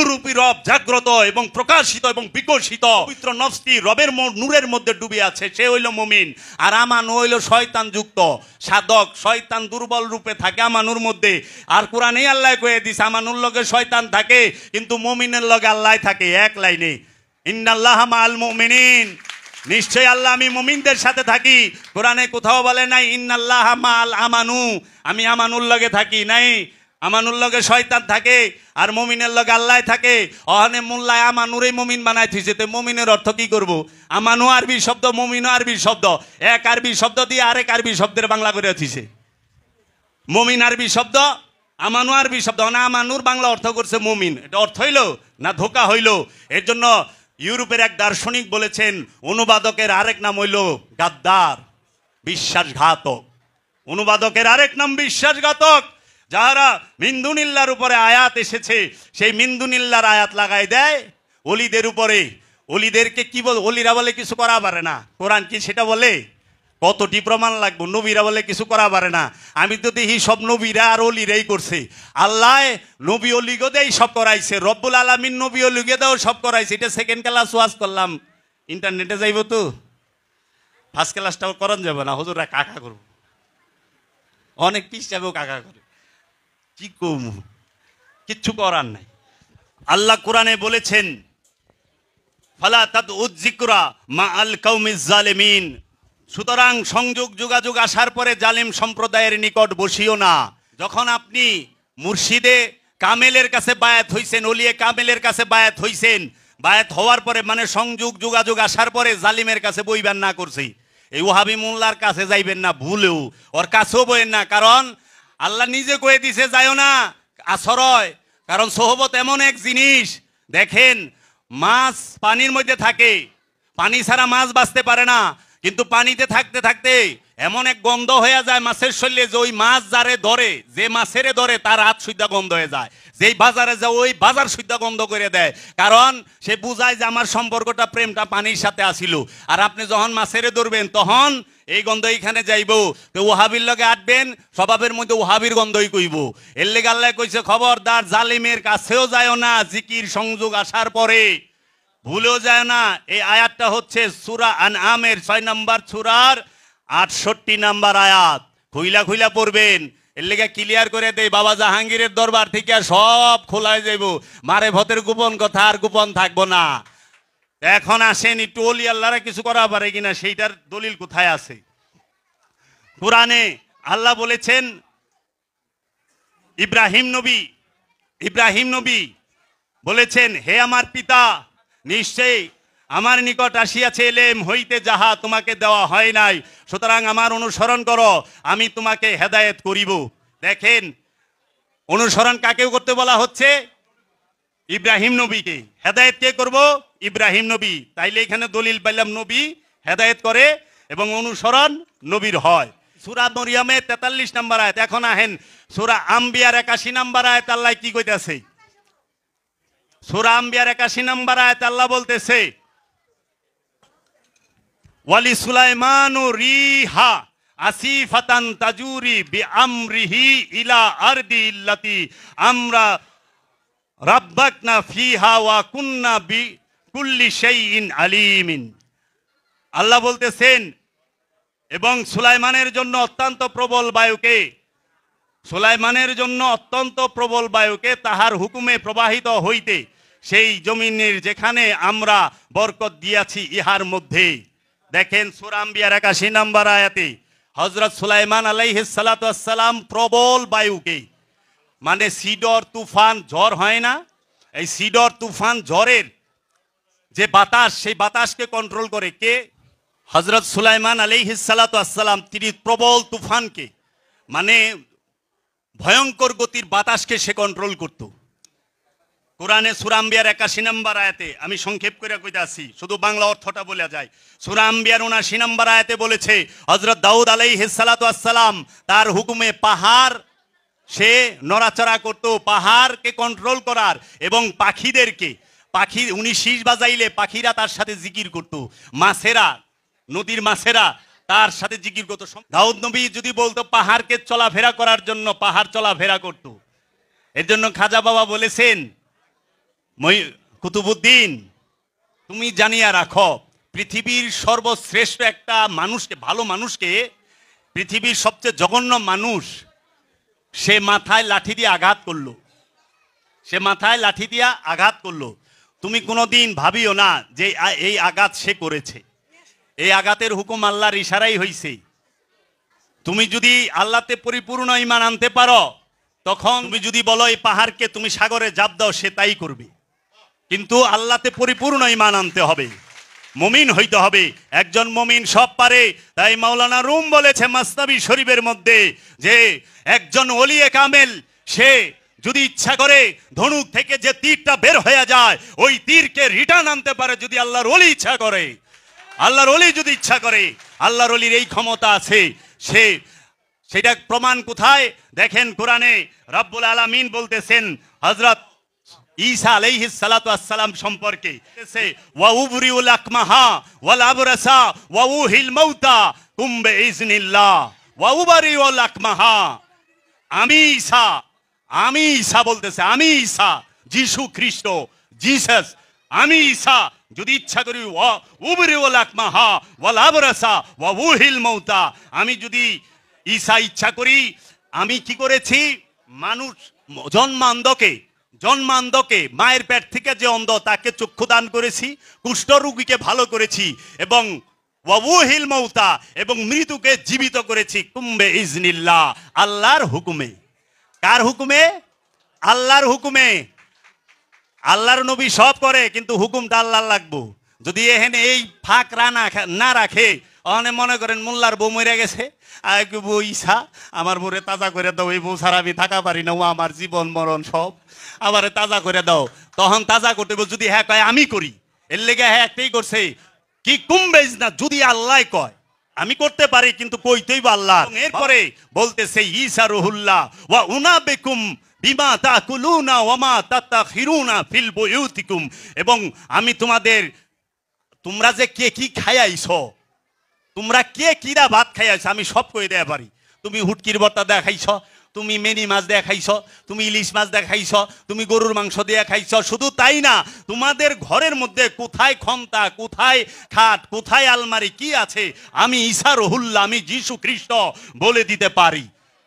রূপী রব জাগ্রত এবং প্রকাশিত এবং বিকশিত। পবিত্র নফসটি রবের নূরের মধ্যে ডুবে আছে, সে হইল মুমিন। আর আমানু হইল শয়তান যুক্ত সাধক। শয়তান দুর্বল রূপে থাকে আমানুর মধ্যে। আর কোরআনেই আল্লাহ কয়ে দিছে আমানুর লগে শয়তান থাকে, কিন্তু মুমিনের লগে আল্লাহ থাকে। এক লাইনে, ইন্নাল্লাহা মাআল মুমিনিন, নিশ্চয় আল্লাহ আমি মুমিনদের সাথে থাকি। কোরআনে কোথাও বলে নাই ইন্নাল্লাহা মাআল আমানু, আমি আমানুর লগে থাকি। নাই, আমানুর লগে শয়তান থাকে আর মুমিনের লগে আল্লাহ থাকে। অহনে মোল্লায় আমানুরই মুমিন বানাই থইছে। তো মুমিনের অর্থ কি করব? আমানু আরবি শব্দ, মুমিনও আরবি শব্দ। এক আরবি শব্দ দিয়ে আরেক আরবি শব্দের বাংলা করে থইছে। মুমিন আরবি শব্দ, আমানু আরবি শব্দ। না, আমানুর বাংলা অর্থ করছে মুমিন। এটা অর্থ হইল না ধোকা হইল? এর জন্য ইউরোপের এক দার্শনিক বলেছেন, অনুবাদকের আরেক নাম হইল গাদ্দার, বিশ্বাসঘাতক। অনুবাদকের আরেক নাম বিশ্বাসঘাতক। যারা মিন্দুনিল্লার উপরে আয়াত এসেছে, সেই মিন্দুনিল্লার আয়াত লাগাই দেয় অলিদের উপরে। অলিদেরকে কি বল? অলিরা বলে কিছু করা পারে না। কোরআন কি সেটা বলে? কতটি প্রমাণ লাগবে? নবীরা বলে কিছু করা পারে না। আমি তো দেখি সব নবীরা আর অলিরাই করছে। আল্লাহ নবী অলিগো দেয় সব করাইছে, রব্বুল আলামিন নবী অলিগে দেও সব করাইছে। এটা সেকেন্ড ক্লাস ওয়াজ করলাম, ইন্টারনেটে যাইব তো, ফার্স্ট ক্লাসটাও করান যাবে না। হুজুররা কাকা করবো, অনেক পিস যাবেও কাকা করে। কি কম, কিচ্ছু করার নাই। আল্লাহ কোরআনে বলেছেন, ফালা তাদউয যিকরা মা আল কওমিজ জালিমিন। সুতরাং সংযোগ যোগাযোগ আসার পরে জালিম সম্প্রদায়ের নিকট বসিও না। যখন আপনি মুর্শিদে কামেলের কাছে বায়াত হইছেন, ওলিয়ে কামেলের কাছে বায়াত হইছেন, বায়াত হওয়ার পরে মানে সংযোগ যোগাযোগ আসার পরে জালিমের কাছে বইবেন না করছি। এই ওহাবি মোল্লার কাছে যাইবেন না ভুলেও, ওর কাছেও বইবেন না। কারণ আল্লাহ নিজে কয়ে দিছে যাইও না আছরয়। কারণ সোহবত এমন এক জিনিস, দেখেন মাছ পানির মধ্যে থাকে, পানি ছাড়া মাছ বাঁচতে পারে না। কিন্তু পানিতে থাকতে থাকতে এমন এক গন্ধ হয়ে যায় মাছের শরীরে, যে ওই মাছ যারে ধরে, যে মাছেরে ধরে তার হাত সুদ্ধা গন্ধ হয়ে যায়। যেই বাজারে যায় ওই বাজার সুদ্ধা গন্ধ করে দেয়। কারণ সে বুঝায় যে আমার সম্পর্কটা, প্রেমটা পানির সাথে আসিল। আর আপনি যখন মাছেরে ধরবেন তখন এই গন্ধ এইখানে যাইব, তো ওহাবির লগে আটবেন, স্বভাবের মধ্যে ওহাবির গন্ধই কইব। এর লেগে আল্লাহ কইছে খবরদার জালিমের কাছেও যায় না, জিকির সংযোগ আসার পরে ভুলেও যায় না। এই আয়াতটা হচ্ছে সূরা আনআমের 6 নম্বর সূরার 68 নম্বর আয়াত। খুইলা খুইলা পড়বেন, এর লেগে ক্লিয়ার করে দেই, বাবা জাহাঙ্গীরের দরবার থেকে সব খোলায় যাইব, মারে ভতের গোপন কথা আর গোপন থাকবো না। এখন আসেন একটু ওলি আল্লাহরা কিছু করা পারে কিনা সেইটার দলিল কোথায় আছে? কোরআনে আল্লাহ বলেছেন ইব্রাহিম নবী বলেছেন, হে আমার পিতা, নিশ্চয়ই আমার নিকট আসিয়াছে এলেম হইতে যাহা তোমাকে দেওয়া হয় নাই, সুতরাং আমার অনুসরণ করো, আমি তোমাকে হেদায়েত করিব। দেখেন, অনুসরণ কাকেও করতে বলা হচ্ছে? ইব্রাহিম নবীকে। হেদায়েত কে করব? ইব্রাহিম নবী। তাইলে এখানে দলিল পাইলাম নবী হেদায়েত করে এবং অনুসরণ নবীর হয়। সূরা মরিয়মের 43 নম্বর আয়াত। এখন আহেন সূরা আম্বিয়ার 81 নম্বর আয়াত, আল্লাহ কি কইতাছে? সূরা আম্বিয়ার 81 নম্বর আয়াত আল্লাহ বলতেছে, ওয়ালি সুলাইমানু রিহা আসিফাতান তাজুরি বিআমরিহি ইলা আরদি ইল্লাতি আমরা রাব্বাকনা ফিহা ওয়া কুন্না বিকুল্লি শাইইন আলিমিন। আল্লাহ বলতেছেন, এবং সুলাইমানের জন্য অত্যন্ত প্রবল বায়ুকে তাহার হুকুমে প্রবাহিত হইতে সেই জমিনের যেখানে আমরা বরকত দিয়াছি ইহার মধ্যে। দেখেন সূরা আম্বিয়ার 81 নম্বর আয়াতে হযরত সুলাইমান আলাইহিস সালাতু ওয়াস সালাম প্রবল বায়ুকে, মানে সিডর তুফান ঝড় হয় না, এই সিডর তুফান ঝড়ের যে বাতাস, সেই বাতাসকে কন্ট্রোল করে কে? হযরত সুলাইমান আলাইহিস সালাতু ওয়াস সালাম। তিনি প্রবল তুফানকে, মানে ভয়ঙ্কর গতির বাতাসকে সে কন্ট্রোল করত। কোরআনে সূরা আম্বিয়ার 81 নম্বর আয়াতে, আমি সংক্ষেপ করে কইতাছি, শুধু বাংলা অর্থটা বলা যায়। সূরা আম্বিয়ার 79 নম্বর আয়াতে বলেছে, হযরত দাউদ আলাইহিস সালাতু ওয়াস সালাম তার হুকুমে পাহাড় সে নড়াচড়া করত, পাহাড়কে কন্ট্রোল করার, এবং পাখি উনি শীষ বাজাইলে পাখিরা তার সাথে জিকির করত, মাছেরা, নদীর মাছেরা তার সাথে জিকির করত। দাউদ নবী যদি বলতো পাহাড়কে চলাফেরা করার জন্য, পাহাড় চলাফেরা করত। এর জন্য খাজা বাবা বলেছেন, কুতুবউদ্দিন তুমি জানিয়া রাখো, পৃথিবীর সর্বশ্রেষ্ঠ একটা মানুষকে, ভালো মানুষকে, পৃথিবীর সবচেয়ে জঘন্য মানুষ, সে মাথায় লাঠি দিয়ে আঘাত করলো। তুমি কোনোদিন ভাবিও না যে এই আঘাত সে করেছে, এই আঘাতের হুকুম আল্লাহর ইশারাই হইছে। তুমি যদি আল্লাহতে পরিপূর্ণ ঈমান আনতে পারো, তখন তুমি যদি বলো এই পাহাড়কে তুমি সাগরে জাপ দাও, সে তাই করবে। কিন্তু আল্লাহতে পরিপূর্ণ ঈমান আনতে হবে, মুমিন হইতে হবে। একজন মুমিন সব পারে। তাই মাওলানা রুম বলেছে মাসনাবি শরীফের মধ্যে যে একজন ওলিয়ে কামেল, সে যদি ইচ্ছা করে ধনুক থেকে যে তীরটা বের হয়ে যায়, ওই তীরকে রিটার্ন আনতে পারে যদি আল্লাহর ওলি ইচ্ছা করে। আল্লাহর ওলি যদি ইচ্ছা করে, আল্লাহর ওলির এই ক্ষমতা আছে। সেটা প্রমাণ কোথায়? দেখেন কোরআনে রব্বুল আলামিন বলতেছেন হযরত ঈসা আলাইহিস সালাতু ওয়াস সালাম সম্পর্কে, ওয়া উবরিউল আকমাহা ওয়াল আবরাসা ওয়া উহিল মাউতা কুম বিইজনিল্লাহ ওয়া উবরিউল আকমাহা। আমি ঈসা বলতেছে, আমি ঈসা, যিশু খ্রিস্ট, জিসাস, আমি ঈসা যদি ইচ্ছা করি ওয়া উবরিউল আকমাহা ওয়াল আবরাসা ওয়া উহিল মাউতা, আমি যদি ঈসা ইচ্ছা করি, আমি কি করেছি? মানুষ জন্মান্ধকে মায়ের পেট থেকে যে অন্ধ তাকে চক্ষু দান করেছি, কুষ্ঠ রোগীকে ভালো করেছি, এবং ওয়াউহিল মাউতা, এবং মৃত্যুকে জীবিত করেছি কুম্বে ইজনিল্লাহ, আল্লাহর হুকুমে। কার হুকুমে? আল্লাহর হুকুমে। আল্লাহর নবী সব করে, কিন্তু হুকুমটা আল্লাহর লাগবো। যদি এখানে এই ফাঁক না রাখে, ওখানে মনে করেন মোল্লার বউ মরে গেছে, বউ ঈসা আমার বউরে তাজা করে দাও, এই বউ ছাড়া আমি থাকা পারি না, ও আমার জীবন মরণ সব, আবার তাজা করে দাও। তখন তাজা করতে যদি হ্যাঁ কয় আমি করি, এর লেগে হ্যাঁ একটাই করছে কি কুম্বেজ না, যদি আল্লাহ কয় আমি করতে পারি, কিন্তু কইতেই বা আল্লাহ। এরপরে বলতেছে ঈসা রুহুল্লাহ ওয়া উনাবিকুম বিমা তাকুলুনা ওয়া মা তাতাখিরুনা ফিল বুয়ুতিকুম, এবং আমি তোমরা যে কে কি খাইয়াইছো, তোমরা কে কিরা ভাত খাইয়াছ আমি সব কই দেয়া পারি। তুমি হুটকির ভর্তা দেয়া খাইছ, তুমি মেনি মাছ দেয়া খাইছ, তুমি ইলিশ মাছ দেয়া খাইছ, তুমি গরুর মাংস দেয়া খাইছ। শুধু তাই না, তোমাদের ঘরের মধ্যে কোথায় ক্ষমতা, কোথায় খাট, কোথায় আলমারি কি আছে আমি ঈসা রহুল্লাহ, আমি যিশু খ্রিস্ট বলে দিতে পারি।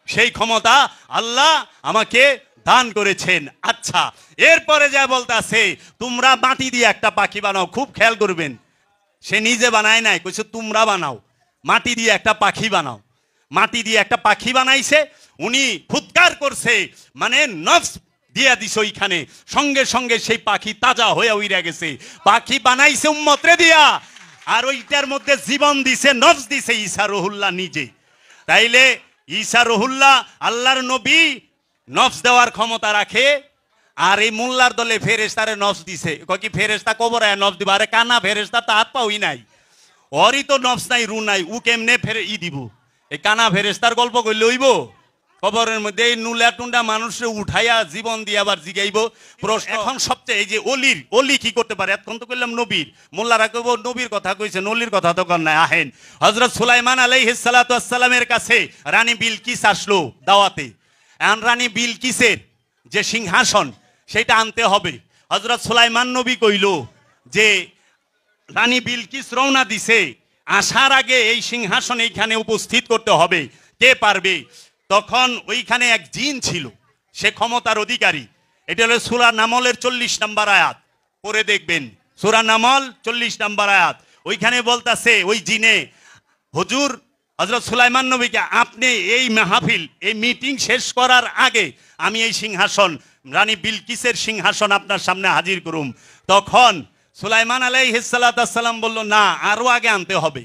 সেই ক্ষমতা আল্লাহ আমাকে দান করেছেন। আচ্ছা, এরপরে যা বলতাছে তোমরা মাটি দিয়ে একটা পাখি বানাও। খুব খেয়াল করবেন, সে নিজে বানায় নাই, কইছে তোমরা বানাও, মাটি দিয়ে একটা পাখি বানাও। মাটি দিয়ে একটা পাখি বানাইছে, উনি ফুৎকার করছে, মানে নফস দিয়া দিছে ওইখানে, সঙ্গে সঙ্গে সেই পাখি তাজা হয়ে উইরা গেছে। পাখি বানাইছে উম্মতরে দিয়া, আর ওইটার মধ্যে জীবন দিছে, নফস দিছে ঈসা রহুল্লাহ নিজে। তাইলে ঈসা রহুল্লাহ আল্লাহর নবী, নফস দেওয়ার ক্ষমতা রাখে। আর এই মোল্লার দলে ফেরেশতারে নফস দিছে। কয় কি ফেরেশতা কবরে নফস দিবা? আরে কানা ফেরেশতা তো হাত পাওই নাই, ওরই তো নফস নাই, রু নাই, উ কেমনে ফেরে দিব? এই কানা ফেরেশতার গল্প কইলে হইব? কবরের মধ্যে এই নুলা টুন্ডা মানুষে উঠাইয়া জীবন দিয়ে আবার জিগাইব প্রশ্ন। এখন সবচেয়ে এই যে অলি কি করতে পারে? এতক্ষণ তো কইলাম নবীর, মোল্লারা কইব নবীর কথা কইছে, নলির কথা তো কর নাই। আহেন, হযরত সুলাইমান আলাইহিস সালাতু ওয়াস সালামের কাছে রানী বিলকিস আসলো দাওয়াতে। এখন রানী বিলকিসের যে সিংহাসন সেটা আনতে হবে। হযরত সুলাইমান নবী কইল যে রানী বিলকিস রওনা দিছে, আসার আগে এই সিংহাসন এইখানে উপস্থিত করতে হবে, কে পারবে? তখন ওইখানে এক জিন ছিল, সে ক্ষমতার অধিকারী। এটা হলো সূরা নামলের 40 নম্বর আয়াত, পড়ে দেখবেন। সূরা নামল 40 নম্বর আয়াত, ওইখানে বলতাছে ওই জিনে, হুজুর হযরত সুলাইমান নবীকে, আপনি এই মাহফিল, এই মিটিং শেষ করার আগে আমি এই সিংহাসন, রানী বিলকিসের সিংহাসন আপনার সামনে হাজির করুম। তখন সুলাইমান আলাইহিস সালাতু ওয়াস সালাম বলল, না, আরো আগে আনতে হবে,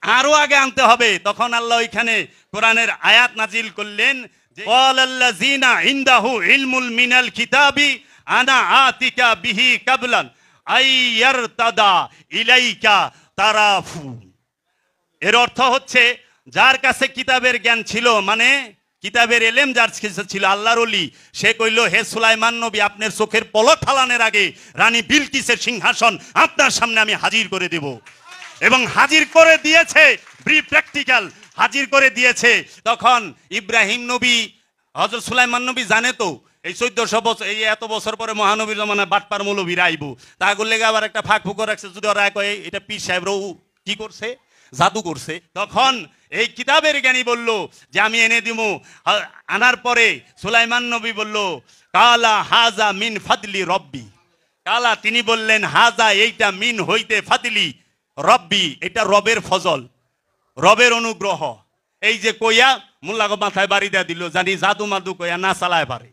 আরো আগে আনতে হবে। তখন আল্লাহ ওইখানে কোরআনের আয়াত নাজিল করলেন, ওয়ালাল্লাযিনা ইনদাহু ইলমুল মিনাল কিতাবি আনা আতিকা বিহি কাবলান আইয়ারতাদা ইলাইকা তারাফু। এর অর্থ হচ্ছে, যার কাছে কিতাবের জ্ঞান ছিল, মানে কিতাবের এলেম যার কাছে ছিল, আল্লাহর ওলি, সে কইল, হে সুলাইমান নবী, আপনার চোখের পলক ফালানোর আগে রানী বিলকিসের সিংহাসন আপনার সামনে আমি হাজির করে দেব। এবং হাজির করে দিয়েছে, প্র্যাকটিক্যাল হাজির করে দিয়েছে। তখন ইব্রাহিম নবী, হযরত সুলাইমান নবী জানে তো এই 1400 বছর, এই এত বছর পরে মহানবীর জমানায় বাটপার মৌলবীরা আইব, তাগুর লেগে আবার একটা ফাঁক ফুকর রাখছে, যদি ওরা কয় এটা পীর সাহেবরাও কি করছে, জাদু করছে। তখন এই কিতাবের জ্ঞানী বলল যে আমি এনে দিব। আনার পরে সুলাইমান নবী বলল, কালা হাজা মিন ফাদলি রব্বি। কালা, তিনি বললেন, হাজা, এইটা, মিন হইতে, ফাদলি রব্বি, এটা রবের ফজল, রবের অনুগ্রহ। এই যে কইয়া মোল্লাগো মাথায় বাড়ি দেয়া দিল, জানি জাদু মাদু কইয়া না চালায় পারে,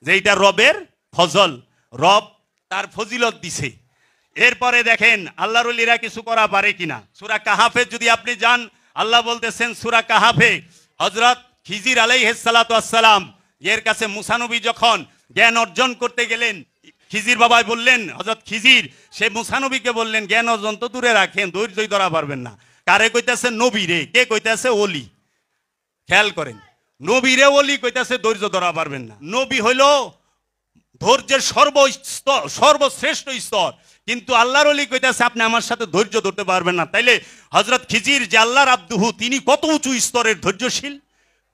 যে এইটা রবের ফজল, রব তার ফজিলত দিছে। এরপরে দেখেন আল্লাহর ওলিরা কিছু করা পারে কিনা। সূরা কাহাফে যদি আপনি যান, আল্লাহ বলতেছেন সূরা কাহাফে, হযরত খিজির আলাইহিস সালাতু ওয়াস সালাম এর কাছে মুসা নবী যখন জ্ঞান অর্জন করতে গেলেন, খিজির বাবাই বললেন, হযরত খিজির সে মুসা নবীকে বললেন, জ্ঞান অর্জন তো দূরে রাখেন, ধৈর্যই ধরা পারবেন না। কারে কইতাছে? নবী রে। কে কইতাছে? ওলি। খেয়াল করেন, নবী রে ওলি কইতাছে, ধৈর্য ধরা পারবেন না। নবী হইল ধৈর্যের সর্বশ্রেষ্ঠ স্তর, কিন্তু আল্লাহর ওলি কইতাছে আপনি আমার সাথে ধৈর্য ধরতে পারবেন না। তাইলে হযরত খিজির যে আল্লাহর আব্দুহু, তিনি কত উঁচু স্তরের ধৈর্যশীল,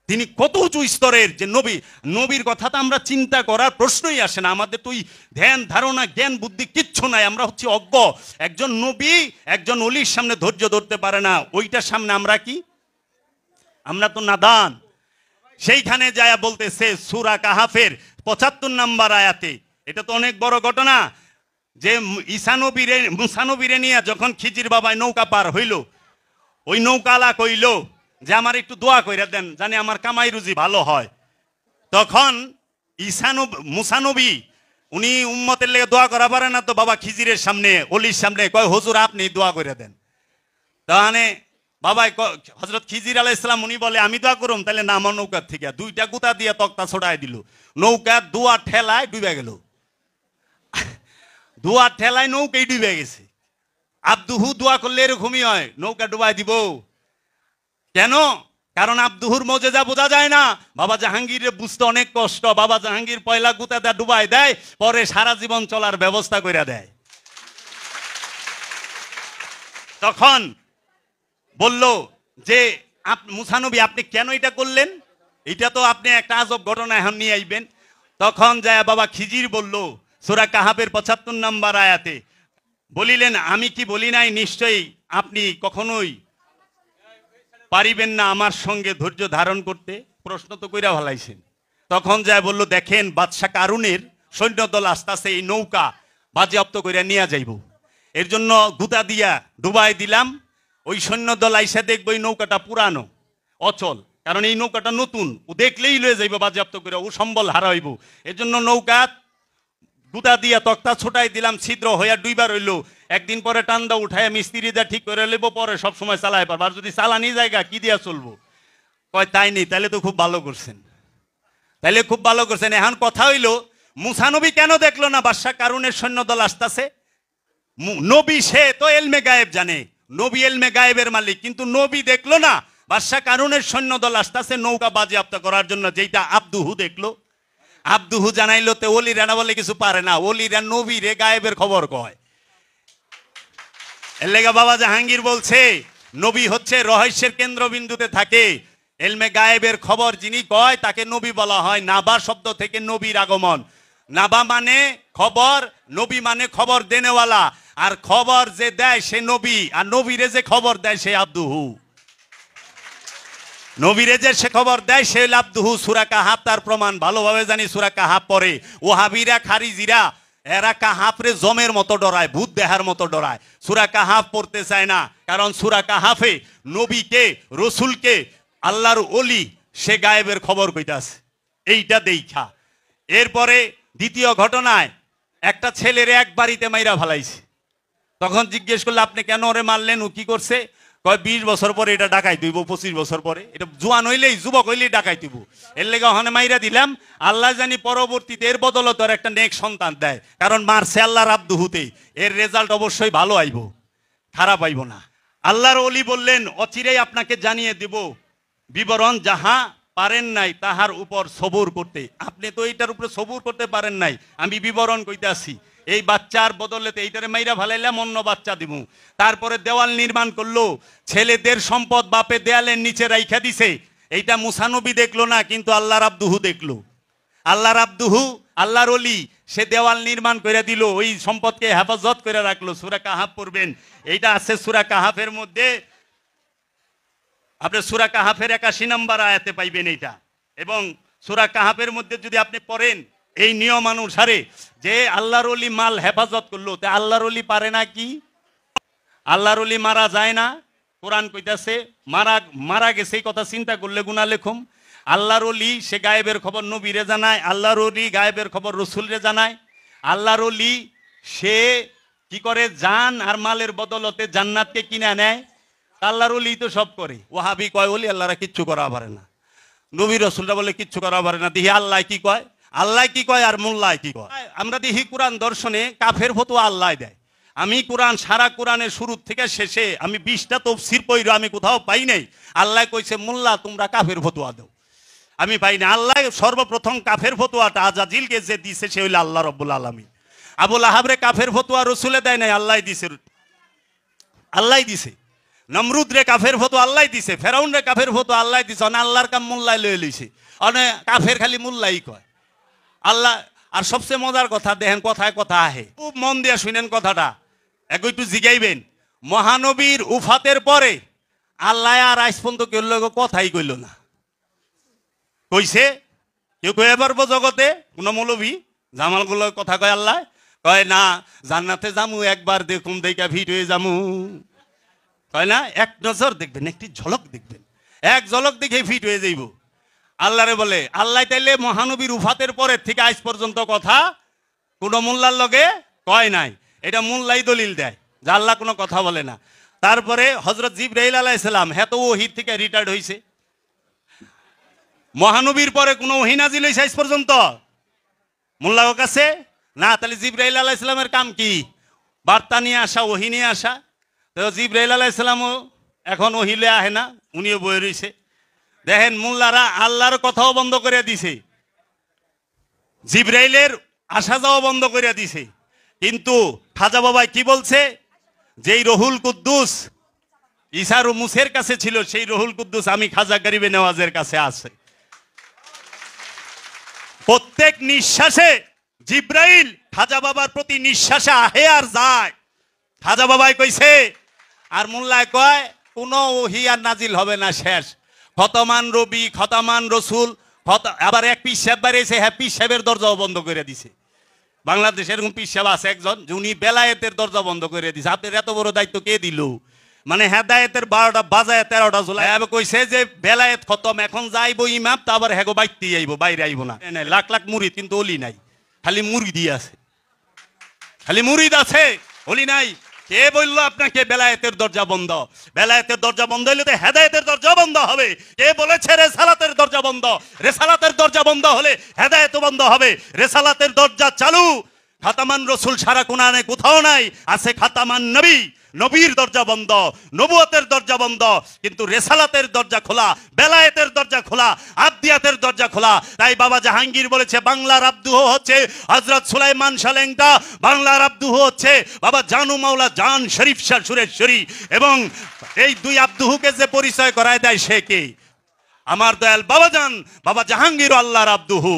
তিনি কত উঁচু স্তরের যে নবী। নবীর কথা তো আমরা চিন্তা করার প্রশ্নই আসে না, আমাদের তো ধ্যান ধারণা জ্ঞান বুদ্ধি কিচ্ছু নাই, আমরা হচ্ছে অজ্ঞ। একজন নবী একজন ওলির সামনে ধৈর্য ধরতে পারে না, ওইটার সামনে আমরা কি? আমরা তো নাদান। সেইখানে যায় বলতেছে সূরা কাহাফের 75 নম্বর আয়াতে, এটা তো অনেক বড় ঘটনা, যে মুসা নবীরে নিয়ে যখন খিজির বাবাই নৌকা পার হইল, ওই নৌকালা কইল যে আমার একটু দোয়া কইরা দেন, জানি আমার কামাই রুজি ভালো হয়। তখন মুসা নবী উনি উম্মতের লেগে দোয়া করা পারে না, তো বাবা খিজিরের সামনে, ওলির সামনে কয়, হুজুর আপনি দোয়া করে দেন। তাহলে বাবাই হযরত খিজির আলাইহিস সালাম উনি বলে, আমি দোয়া করুম? তাহলে না, আমার নৌকার থেকে দুইটা গুতা দিয়ে তক্তা ছড়াই দিল, নৌকা দুয়া ঠেলায় ডুবে গেল, দুয়া ঠেলায় নৌকাই ডুবে গেছে। আব্দুহু দোয়া করলে এরকমই হয়, নৌকা ডুবাই দিব। কেন? কারণ আব্দুহুর মজেজা বোঝা যায় না। বাবা জাহাঙ্গীরের বুঝতে অনেক কষ্ট, বাবা জাহাঙ্গীর পয়লা গুতা দেয়, ডুবাই দেয়, পরে সারা জীবন চলার ব্যবস্থা করে দেয়। তখন বলল যে মুসা নবী আপনি কেন এটা করলেন, এটা তো আপনি একটা আজব ঘটনা এখন নিয়ে আইবেন। তখন যায় বাবা খিজির বলল সূরা কাহাফের ৭৫ নম্বর আয়াতে বলিলেন, আমি কি বলি নাই নিশ্চয়ই আপনি কখনোই পারিবেন না আমার সঙ্গে ধৈর্য ধারণ করতে, প্রশ্ন তো কইরা ভালাইছেন। তখন যায় বলল, দেখেন বাদশাহ কারুনের সৈন্যদল আস্তে আস্তে এই নৌকা বাজেয়াপ্ত করে নিয়ে যাইব, এর জন্য গুতা দিয়া ডুবাই দিলাম। ওই সৈন্যদল আইসা দেখবো এই নৌকাটা পুরানো অচল, কারণ এই নৌকাটা নতুন, ও দেখলেই লয়ে যাইব বাজেয়াপ্ত করে, ও সম্বল হারাইব। এর জন্য নৌকা গুতা দিয়া তক্তা ছোটাই দিলাম, ছিদ্র হইয়া দুইবার হইলো। একদিন পরে টান্দা উঠায় মিস্ত্রি যা ঠিক করে লেবো, পরে সব সময় চালাই পারবো। আর যদি চালানি জায়গা কি দিয়া চলবো? কয় তাই নেই, তাহলে তো খুব ভালো করছেন, তাইলে খুব ভালো করছেন। এখন কথা হইলো মুসা নবী কেন দেখলো না বাদশাহ কারুনের সৈন্যদল আসতেছে? নবী সে তো এলমে গায়েব জানে, নবী এলমে গায়েবের মালিক, কিন্তু নবী দেখলো না বাদশাহ কারুনের সৈন্যদল আসতেছে নৌকা বাজেয়াপ্ত করার জন্য, যেটা আব্দুহু দেখলো। আব্দুহু জানাইলো তে ওলিরা না বলে কিছু পারে না, ওলিরা নবী রে গায়েবের খবর কয়। এর লেগা বাবা জাহাঙ্গীর বলছে নবী হচ্ছে রহস্যের কেন্দ্রবিন্দুতে থাকে, এলমে গায়েবের খবর যিনি কয় তাকে নবী বলা হয়। নাবা শব্দ থেকে নবীর আগমন। নাবা মানে খবর, নবী মানে খবর দেনেওয়ালা, আর খবর যে দেয় সে নবী, আর নবীরে যে খবর দেয় সে আব্দুহু। নবীরে যে সে খবর দেয় সে আব্দুহু। সূরা কাহাফ তার প্রমাণ, ভালোভাবে জানি সূরা কাহাফ পড়ে ওহাবিরা খারিজিরা, এরা কাহাফরে জমের মতো ডরায়, ভূত দেহার মতো ডরায়, সূরা কাহাফ পড়তে চায় না। কারণ সূরা কাহাফে নবীকে রসুলকে আল্লাহর ওলি সে গায়েবের খবর কইতাছে, এইটা দেইখা। এরপরে দ্বিতীয় ঘটনায় একটা ছেলেরে এক বাড়িতে মাইরা ফালাইছে। তখন জিজ্ঞেস করলে আপনি কেন ওরে মারলেন, ও কি করছে? কয় 20 বছর পরে এটা ডাকাই তুইব, 25 বছর পরে, এটা জোয়ান হইলেই যুবক হইলেই ডাকাই তুইব, এর লেগে ওখানে মাইরা দিলাম। আল্লাহ জানি পরবর্তীতে এর বদলত আর একটা নেক সন্তান দেয়, কারণ মারছে আল্লাহর আব্দুহুতেই, এর রেজাল্ট অবশ্যই ভালো আইব, খারাপ আইব না। আল্লাহর ওলি বললেন অচিরেই আপনাকে জানিয়ে দেব বিবরণ, যাহা পারেন নাই তাহার উপর সবুর করতে। আপনি তো এইটার উপরে সবুর করতে পারেন নাই, আমি বিবরণ কইতে আসি। এই বাচ্চার বদলেতে এইটারে মাইরা ফালাইলাম, অন্য বাচ্চা দিব। তারপরে দেওয়াল নির্মাণ করলো, ছেলেদের সম্পদ বাপে দেয়ালের নিচে রাইখা দিছে। এইটা মুসা নবী দেখলো না, কিন্তু আল্লাহর আব্দুহু দেখলো। আল্লাহর আব্দুহু আল্লাহর ওলি, সে দেওয়াল নির্মাণ করে দিল, ওই সম্পদকে হেফাজত করে রাখলো। সূরা কাহাফ পড়বেন, এইটা আছে সূরা কাহাফের মধ্যে, আপনি সূরা কাহাফের 81 নম্বর আয়াতে পাইবেন এইটা। এবং সূরা কাহাফের মধ্যে যদি আপনি পড়েন এই নিয়ম অনুসারে যে আল্লাহর ওলি মাল হেফাজত করলো, তে আল্লাহর ওলি পারে না কি? আল্লাহর ওলি মারা যায় না? কোরআন কইতাছে মারা গেছে, এই কথা চিন্তা করলে গুনাহ লেখুম। আল্লাহর ওলি সে গায়েবের খবর নবীরে জানায়, আল্লাহর ওলি গায়েবের খবর রসুলরে জানায়। আল্লাহর ওলি সে কি করে, জান আর মালের বদলতে জান্নাতকে কিনে নেয়। আল্লাহর ওলি তো সব করে। ওহাবি কয় ওলি আল্লাহরা কিচ্ছু করা পারে না, নবী রসুলরা বলে কিচ্ছু করা পারে না। দেখি আল্লাহ কি কয়, আল্লাহ কি কয় আর মোল্লাহ কি কয়। আমরা দেখি কোরআন দর্শনে কাফের ফতোয়া আল্লাহ দেয়। আমি কোরআন সারা কোরআনের শুরু থেকে শেষে আমি 20টা তাফসীর পড়ি, আমি কোথাও পাই নাই আল্লাহ কইছে মোল্লা তোমরা কাফের ফতোয়া দাও, আমি পাই না। আল্লাহ সর্বপ্রথম কাফের ফতোয়াটা আজাজিলকে যে দিছে সে হইল আল্লাহ রব্বুল আলামিন। আবুল আহাবরে কাফের ফতোয়া রসুলে দেয় নাই, আল্লাহ দিছে, আল্লাহ দিছে। নমরুদ রে কাফের ফতোয়া আল্লাহ দিছে, ফেরাউন রে কাফের ফতোয়া আল্লাহ দিছে। অনে আল্লাহর কাম মোল্লায় লয়ে লইছে, অনে কাফের খালি মোল্লাই কয় আল্লাহ। আর সবচেয়ে মজার কথা দেখেন, কথায় কথা আহে, খুব মন দিয়ে শুনেন কথাটা, একটু জিগাইবেন। মহানবীর উফাতের পরে আল্লাহ আর আজ পর্যন্ত কেউ কথাই কইল না। কইছে কেউ কয়ে পারবো জগতে কোন মৌলবী জামালগুলো কথা কয় আল্লাহ? কয় না, জান্নাতে জামু একবার দেখুন দেখা ভিড় হয়ে জামু, কয় না, এক নজর দেখবেন, একটি ঝলক দেখবেন, এক ঝলক দেখে ফিট হয়ে যাইব। আল্লাহরে বলে আল্লাহ তাইলে মহানবীর উফাতের পরের থেকে আজ পর্যন্ত কথা কোন মোল্লার লগে কয় নাই। এটা মোল্লাই দলিল দেয় যে আল্লাহ কোনো কথা বলে না। তারপরে হযরত জিবরাইল আলাইহিস সালাম হ্যাঁ তো ওহীর থেকে রিটায়ার্ড হইছে, মহানবীর পরে কোনো ওহী নাজিল হইছে আজ পর্যন্ত মোল্লার কাছে না। তাহলে জিবরাইল আলাইহিস সালামের কাম কি? বার্তা নিয়ে আসা, ওহী নিয়ে আসা। তো জিবরাইল আলাইহিস সালামও এখন ওহীলে আহে না, উনিও বয়ে রইছে। দেখেন মোল্লারা আল্লাহর কথাও বন্ধ করে দিছে, জিবরাইলের আসা যাওয়া বন্ধ করে দিছে। কিন্তু খাজা বাবা কি বলছে, যেই রহুল কুদ্দুস ঈসা মুসের কাছে ছিল, সেই রুহুল কুদ্দুস আমি খাজা গরিবে নেওয়াজের কাছে আছে। প্রত্যেক নিঃশ্বাসে জিব্রাইল খাজা বাবার প্রতি নিঃশ্বাসে আহে আর যায়। খাজা বাবাই কইছে আর মোল্লায় কয় কোনো ওহী আর নাজিল হবে না, শেষ। খতমান রবি, খতমান রসুল, আবার এক পীর সাহেব বাড়িয়েছে, হ্যাঁ পীর সাহেবের দরজাও বন্ধ করে দিছে। বাংলাদেশে এরকম পীর সাহেব আছে একজন, উনি বেলায়েতের দরজা বন্ধ করে দিছে। আপনার এত বড় দায়িত্ব কে দিল? মানে হেদায়েতের 12টা বাজায় 13টা জুলাই কইছে যে বেলায়েত খতম, এখন যাইবো ইমাম, তা আবার হ্যাগো বাইতে আইবো, বাইরে আইবো না। লাখ লাখ মুরিদ কিন্তু অলি নাই, খালি মুরিদি আছে, খালি মুরিদ আছে, অলি নাই। কে বললো আপনাকে বেলায়েতের দরজা বন্ধ? বেলায়েতের দরজা বন্ধ হইলে তো হেদায়েতের দরজা বন্ধ হবে। কে বলেছে রেসালাতের দরজা বন্ধ? রেসালাতের দরজা বন্ধ হলে হেদায়েত বন্ধ হবে। রেসালাতের দরজা চালু, খাতামান রসুল সারা কোরআনে কোথাও নাই, আছে খাতামান নবী। নবীর দরজা বন্ধ, নবুয়তের দরজা বন্ধ, কিন্তু রেসালাতের দরজা খোলা, বেলায়েতের দরজা খোলা, আবদিয়াতের দরজা খোলা। তাই বাবা জাহাঙ্গীর বলেছে বাংলার আব্দুহ হচ্ছে হযরত সুলাইমান সালেংটা, বাংলার আব্দুহ হচ্ছে বাবা জানু মাওলা জান শরীফ শাহ সুরেশ্বরী। এবং এই দুই আব্দুহুকে যে পরিচয় করায় দেয় সে কে? আমার দয়াল বাবাজান বাবা জাহাঙ্গীর আল্লাহর আব্দুহু,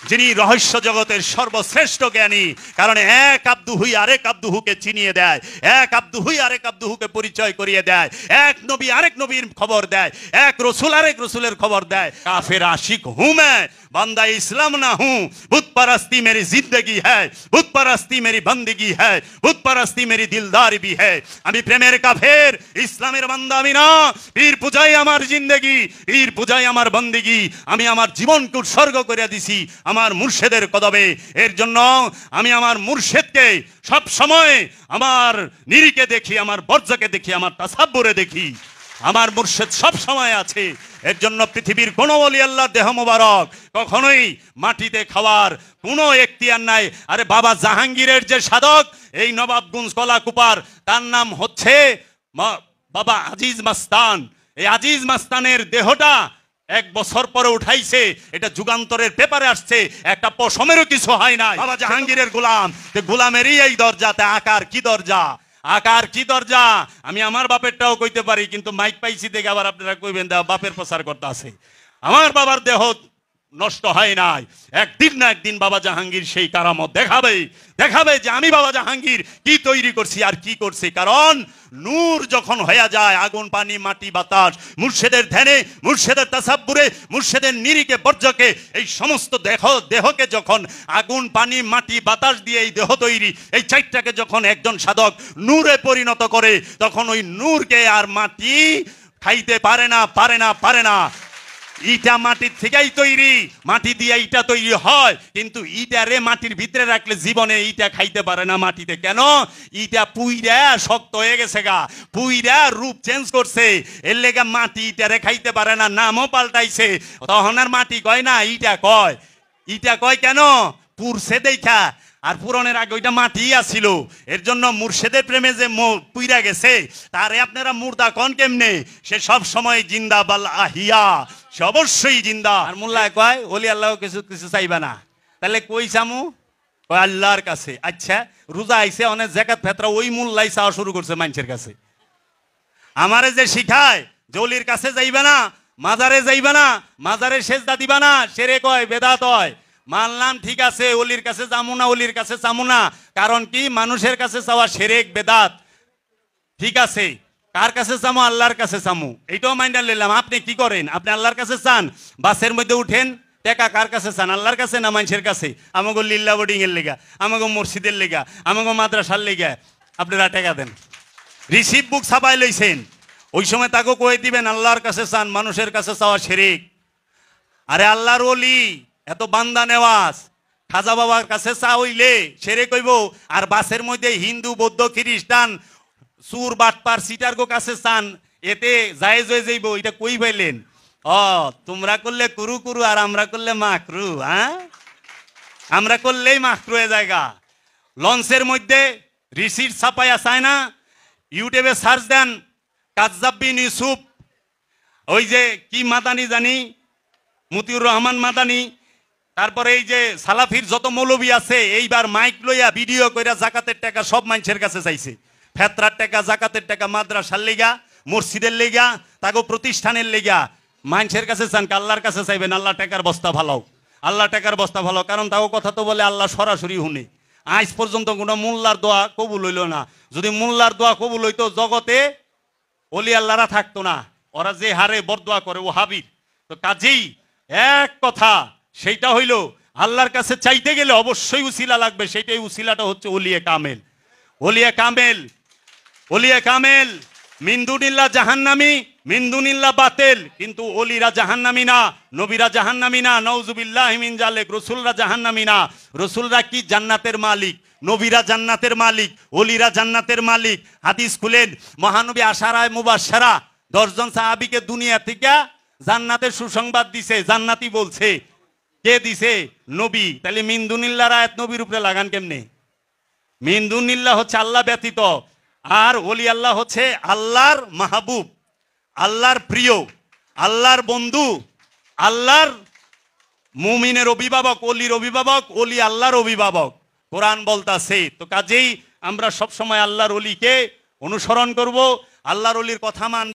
যিনি রহস্য জগতের সর্বশ্রেষ্ঠ জ্ঞানী। কারণ এক আব্দুহুই আরেক আব্দুহুকে চিনিয়ে দেয়, এক আব্দুহুই আরেক আব্দুহুকে পরিচয় করিয়ে দেয়, এক নবী আরেক নবীর খবর দেয়, এক রসুল আরেক রসুলের খবর দেয়। কাফের আশিক হুঁ मैं, बंदा इस्लाम ना हूँ, बुत परस्ती मेरी जिंदगी है, बुत परस्ती मेरी बंदगी है, बुत परस्ती मेरी दिलदारी भी है। আমি প্রেমের কাফের, ইসলামের বান্দা আমি না। পীর পূজাই আমার জিন্দেগি, পীর পূজাই আমার বন্দেগি। আমি আমার জীবনকে উৎসর্গ করে দিছি আমার মুর্শেদের কদমে। এর জন্য আমি আমার মুর্শেদকে সব সময় আমার নিরিকে দেখি, আমার বর্জকে দেখি, আমার তাসাব্বুরে দেখি। আমার মুর্শেদ সব সময় আছে। এর জন্য পৃথিবীর কোন ওলি আল্লাহর দেহ মোবারক কখনোই মাটিতে খাওয়ার কোনো এখতিয়ার নাই। আরে বাবা জাহাঙ্গীরের যে সাধক এই নবাবগঞ্জ কলাকুপার, তার নাম হচ্ছে বাবা আজিজ মাস্তান। এই আজিজ মাস্তানের দেহটা 1 বছর পরে উঠাইছে, এটা যুগান্তরের পেপারে আসছে, একটা পশমেরও কিছু হয় নাই। বাবা জাহাঙ্গীরের গোলাম, গোলামেরই এই দরজাতে আকার কি দরজা, আকার কি দরজা। আমি আমার বাপেরটাও কইতে পারি, কিন্তু মাইক পাইছি দেখে আবার আপনারা কইবেন বাপের প্রচার করতে আছে। আমার বাবার দেহ নষ্ট হয় নাই। একদিন না একদিন বাবা জাহাঙ্গীর সেই কারামত দেখাবে, দেখাবে যে আমি বাবা জাহাঙ্গীর কি তৈরি করছি আর কি করছি। কারণ নূর যখন হয়ে যায়, আগুন পানি মাটি বাতাস, মুর্শেদের ধ্যানে, মুর্শেদের তাসাব্বুরে, মুর্শেদের নিরিকে বর্জকে, এই সমস্ত দেহকে যখন আগুন পানি মাটি বাতাস দিয়ে এই দেহ তৈরি, এই চারটাকে যখন একজন সাধক নূরে পরিণত করে, তখন ওই নূরকে আর মাটি খাইতে পারে না, পারে না, পারে না। ইটা মাটির থেকেই তৈরি, মাটি দিয়ে ইটা তৈরি হয়, কিন্তু ইটা রে মাটির ভিতরে রাখলে জীবনে ইটা খাইতে পারে না মাটিতে। কেন? ইটা পুইরা শক্ত হয়ে গেছে গা, পুইরা রূপ চেঞ্জ করছে, এর লেগে মাটি ইটা রে খাইতে পারে না, নামও পাল্টাইছে। তখন আর মাটি কয় না, ইটা কয়। ইটা কয় কেন? পুরছে দেখা, আর পুরনের আগে ওইটা মাটি আসিল। এর জন্য মুর্শেদের প্রেমে যে পুইরা গেছে তারে আপনারা মুর্দা কন কেমনে? সে সব সময় জিন্দা বাল আহিয়া, সে অবশ্যই জিন্দা। আর মোল্লায় কয় ওলি আল্লাহ কিছু কিছু চাইবা না, তাহলে কই চামু? কয় আল্লাহর কাছে। আচ্ছা, রোজা আইছে, অনেক জাকাত ফেতরা ওই মোল্লাই চাওয়া শুরু করছে মানুষের কাছে। আমারে যে শিখায় যে অলির কাছে যাইবা না, মাজারে যাইবা না, মাজারে সেজদা দিবা না, সেরে কয় বেদাত হয়। মানলাম, ঠিক আছে, অলির কাছে যামু না, অলির কাছে চামু না। কারণ কি? মানুষের কাছে চাওয়া শিরক বেদাত। ঠিক আছে, কার কাছে চামু? আল্লাহর কাছে চামু। এইটাও মাইন্ডা নিলাম। আপনি কি করেন? আপনি আল্লাহর কাছে চান, বাসের মধ্যে উঠেন, টাকা কার কাছে চান? আল্লাহর কাছে না মানুষের কাছে? আমাকে লিল্লা বোর্ডিং এর লেগা, আমাকে মসজিদের লেগা, আমাকে মাদ্রাসার লেগা আপনারা টাকা দেন। রিসিভ বুক ছাপাই লইছেন, ওই সময় তাকে কয়ে দিবেন আল্লাহর কাছে চান, মানুষের কাছে চাওয়া শিরক। আরে আল্লাহর ওলি এত বান্দা নেওয়াজ, খাজা বাবার কাছে চা হইলে সেরে কইব, আর বাসের মধ্যে হিন্দু বৌদ্ধ খ্রিস্টান সুর বাটপার সিটারগো কাছে চান, এতে জায়েজ হয়ে যাইব। এটা কই পাইলেন? তোমরা করলে কুরু কুরু আর আমরা করলে মাকরু। হ্যাঁ, আমরা করলেই মাকরু হয়ে জায়গা। লঞ্চের মধ্যে রিসিট ছাপাইয়া চায় না, ইউটিউবে সার্চ দেন কাজ্জাব বিন ইউসুফ, ওই যে কি মাদানি জানি, মতিউর রহমান মাদানি, তারপরে এই যে সালাফির যত মৌলবী আছে, এইবার মাইক লইয়া ভিডিও কইরা জাকাতের টাকা সব মানুষের কাছে চাইছে। ফেতরার টাকা, জাকাতের টাকা, মাদ্রাসার লিগা, মসজিদের লেগা তাকে প্রতিষ্ঠানের লেগা মানুষের কাছে চান, আল্লাহর কাছে চাইবেন আল্লাহ টাকার বস্তা ভালো, আল্লাহ টাকার বস্তা ভালো। কারণ তাও কথা তো বলে আল্লাহ সরাসরি শুনে। আজ পর্যন্ত কোনো মোল্লার দোয়া কবুল হইল না। যদি মোল্লার দোয়া কবুল হইতো জগতে ওলি আল্লাহরা থাকতো না। ওরা যে হারে বরদোয়া করে ও হাবির। তো কাজেই এক কথা, সেইটা হইল আল্লাহর কাছে চাইতে গেলে অবশ্যই উসিলা লাগবে। সেইটাই উসিলাটা হচ্ছে ওলিয়ে কামেল। ওলিয়ে কামেল, ওলিয়ে কামেল মিন্দুনিল্লাহ জাহান্নামী, মিন্দুনিল্লাহ বাতেল। কিন্তু ওলিরা জাহান্নামী না, নবীরা জাহান্নামী না, নাউজুবিল্লাহি মিন জালিক। রাসূলরা জাহান্নামী না, রাসূলরা কি জান্নাতের মালিক, নবীরা জান্নাতের মালিক, ওলিরা জান্নাতের মালিক। হাদিস খুলেন, মহানবী আশারায়ে মুবাশশারা 10 জন সাহাবীকে দুনিয়া থেকে জান্নাতের সুসংবাদ দিছে, জান্নাতি বলছে। কে দিছে? নবী। তাহলে মিন্দুনিল্লাহর আয়াত নবীর উপরে লাগান কেমনে? মিন্দুনিল্লাহ হচ্ছে আল্লাহ ব্যতীত, আর ওলি আল্লাহ হচ্ছে আল্লাহর মাহবুব, আল্লাহর প্রিয়, আল্লাহর বন্ধু, আল্লাহর মুমিনের অভিভাবক, ওলির অভিভাবক, ওলি আল্লাহর অভিভাবক। কোরআন বলতাছে। তো কাজেই আমরা সব সময় আল্লাহর ওলিকে অনুসরণ করব, আল্লাহর ওলির কথা মানব।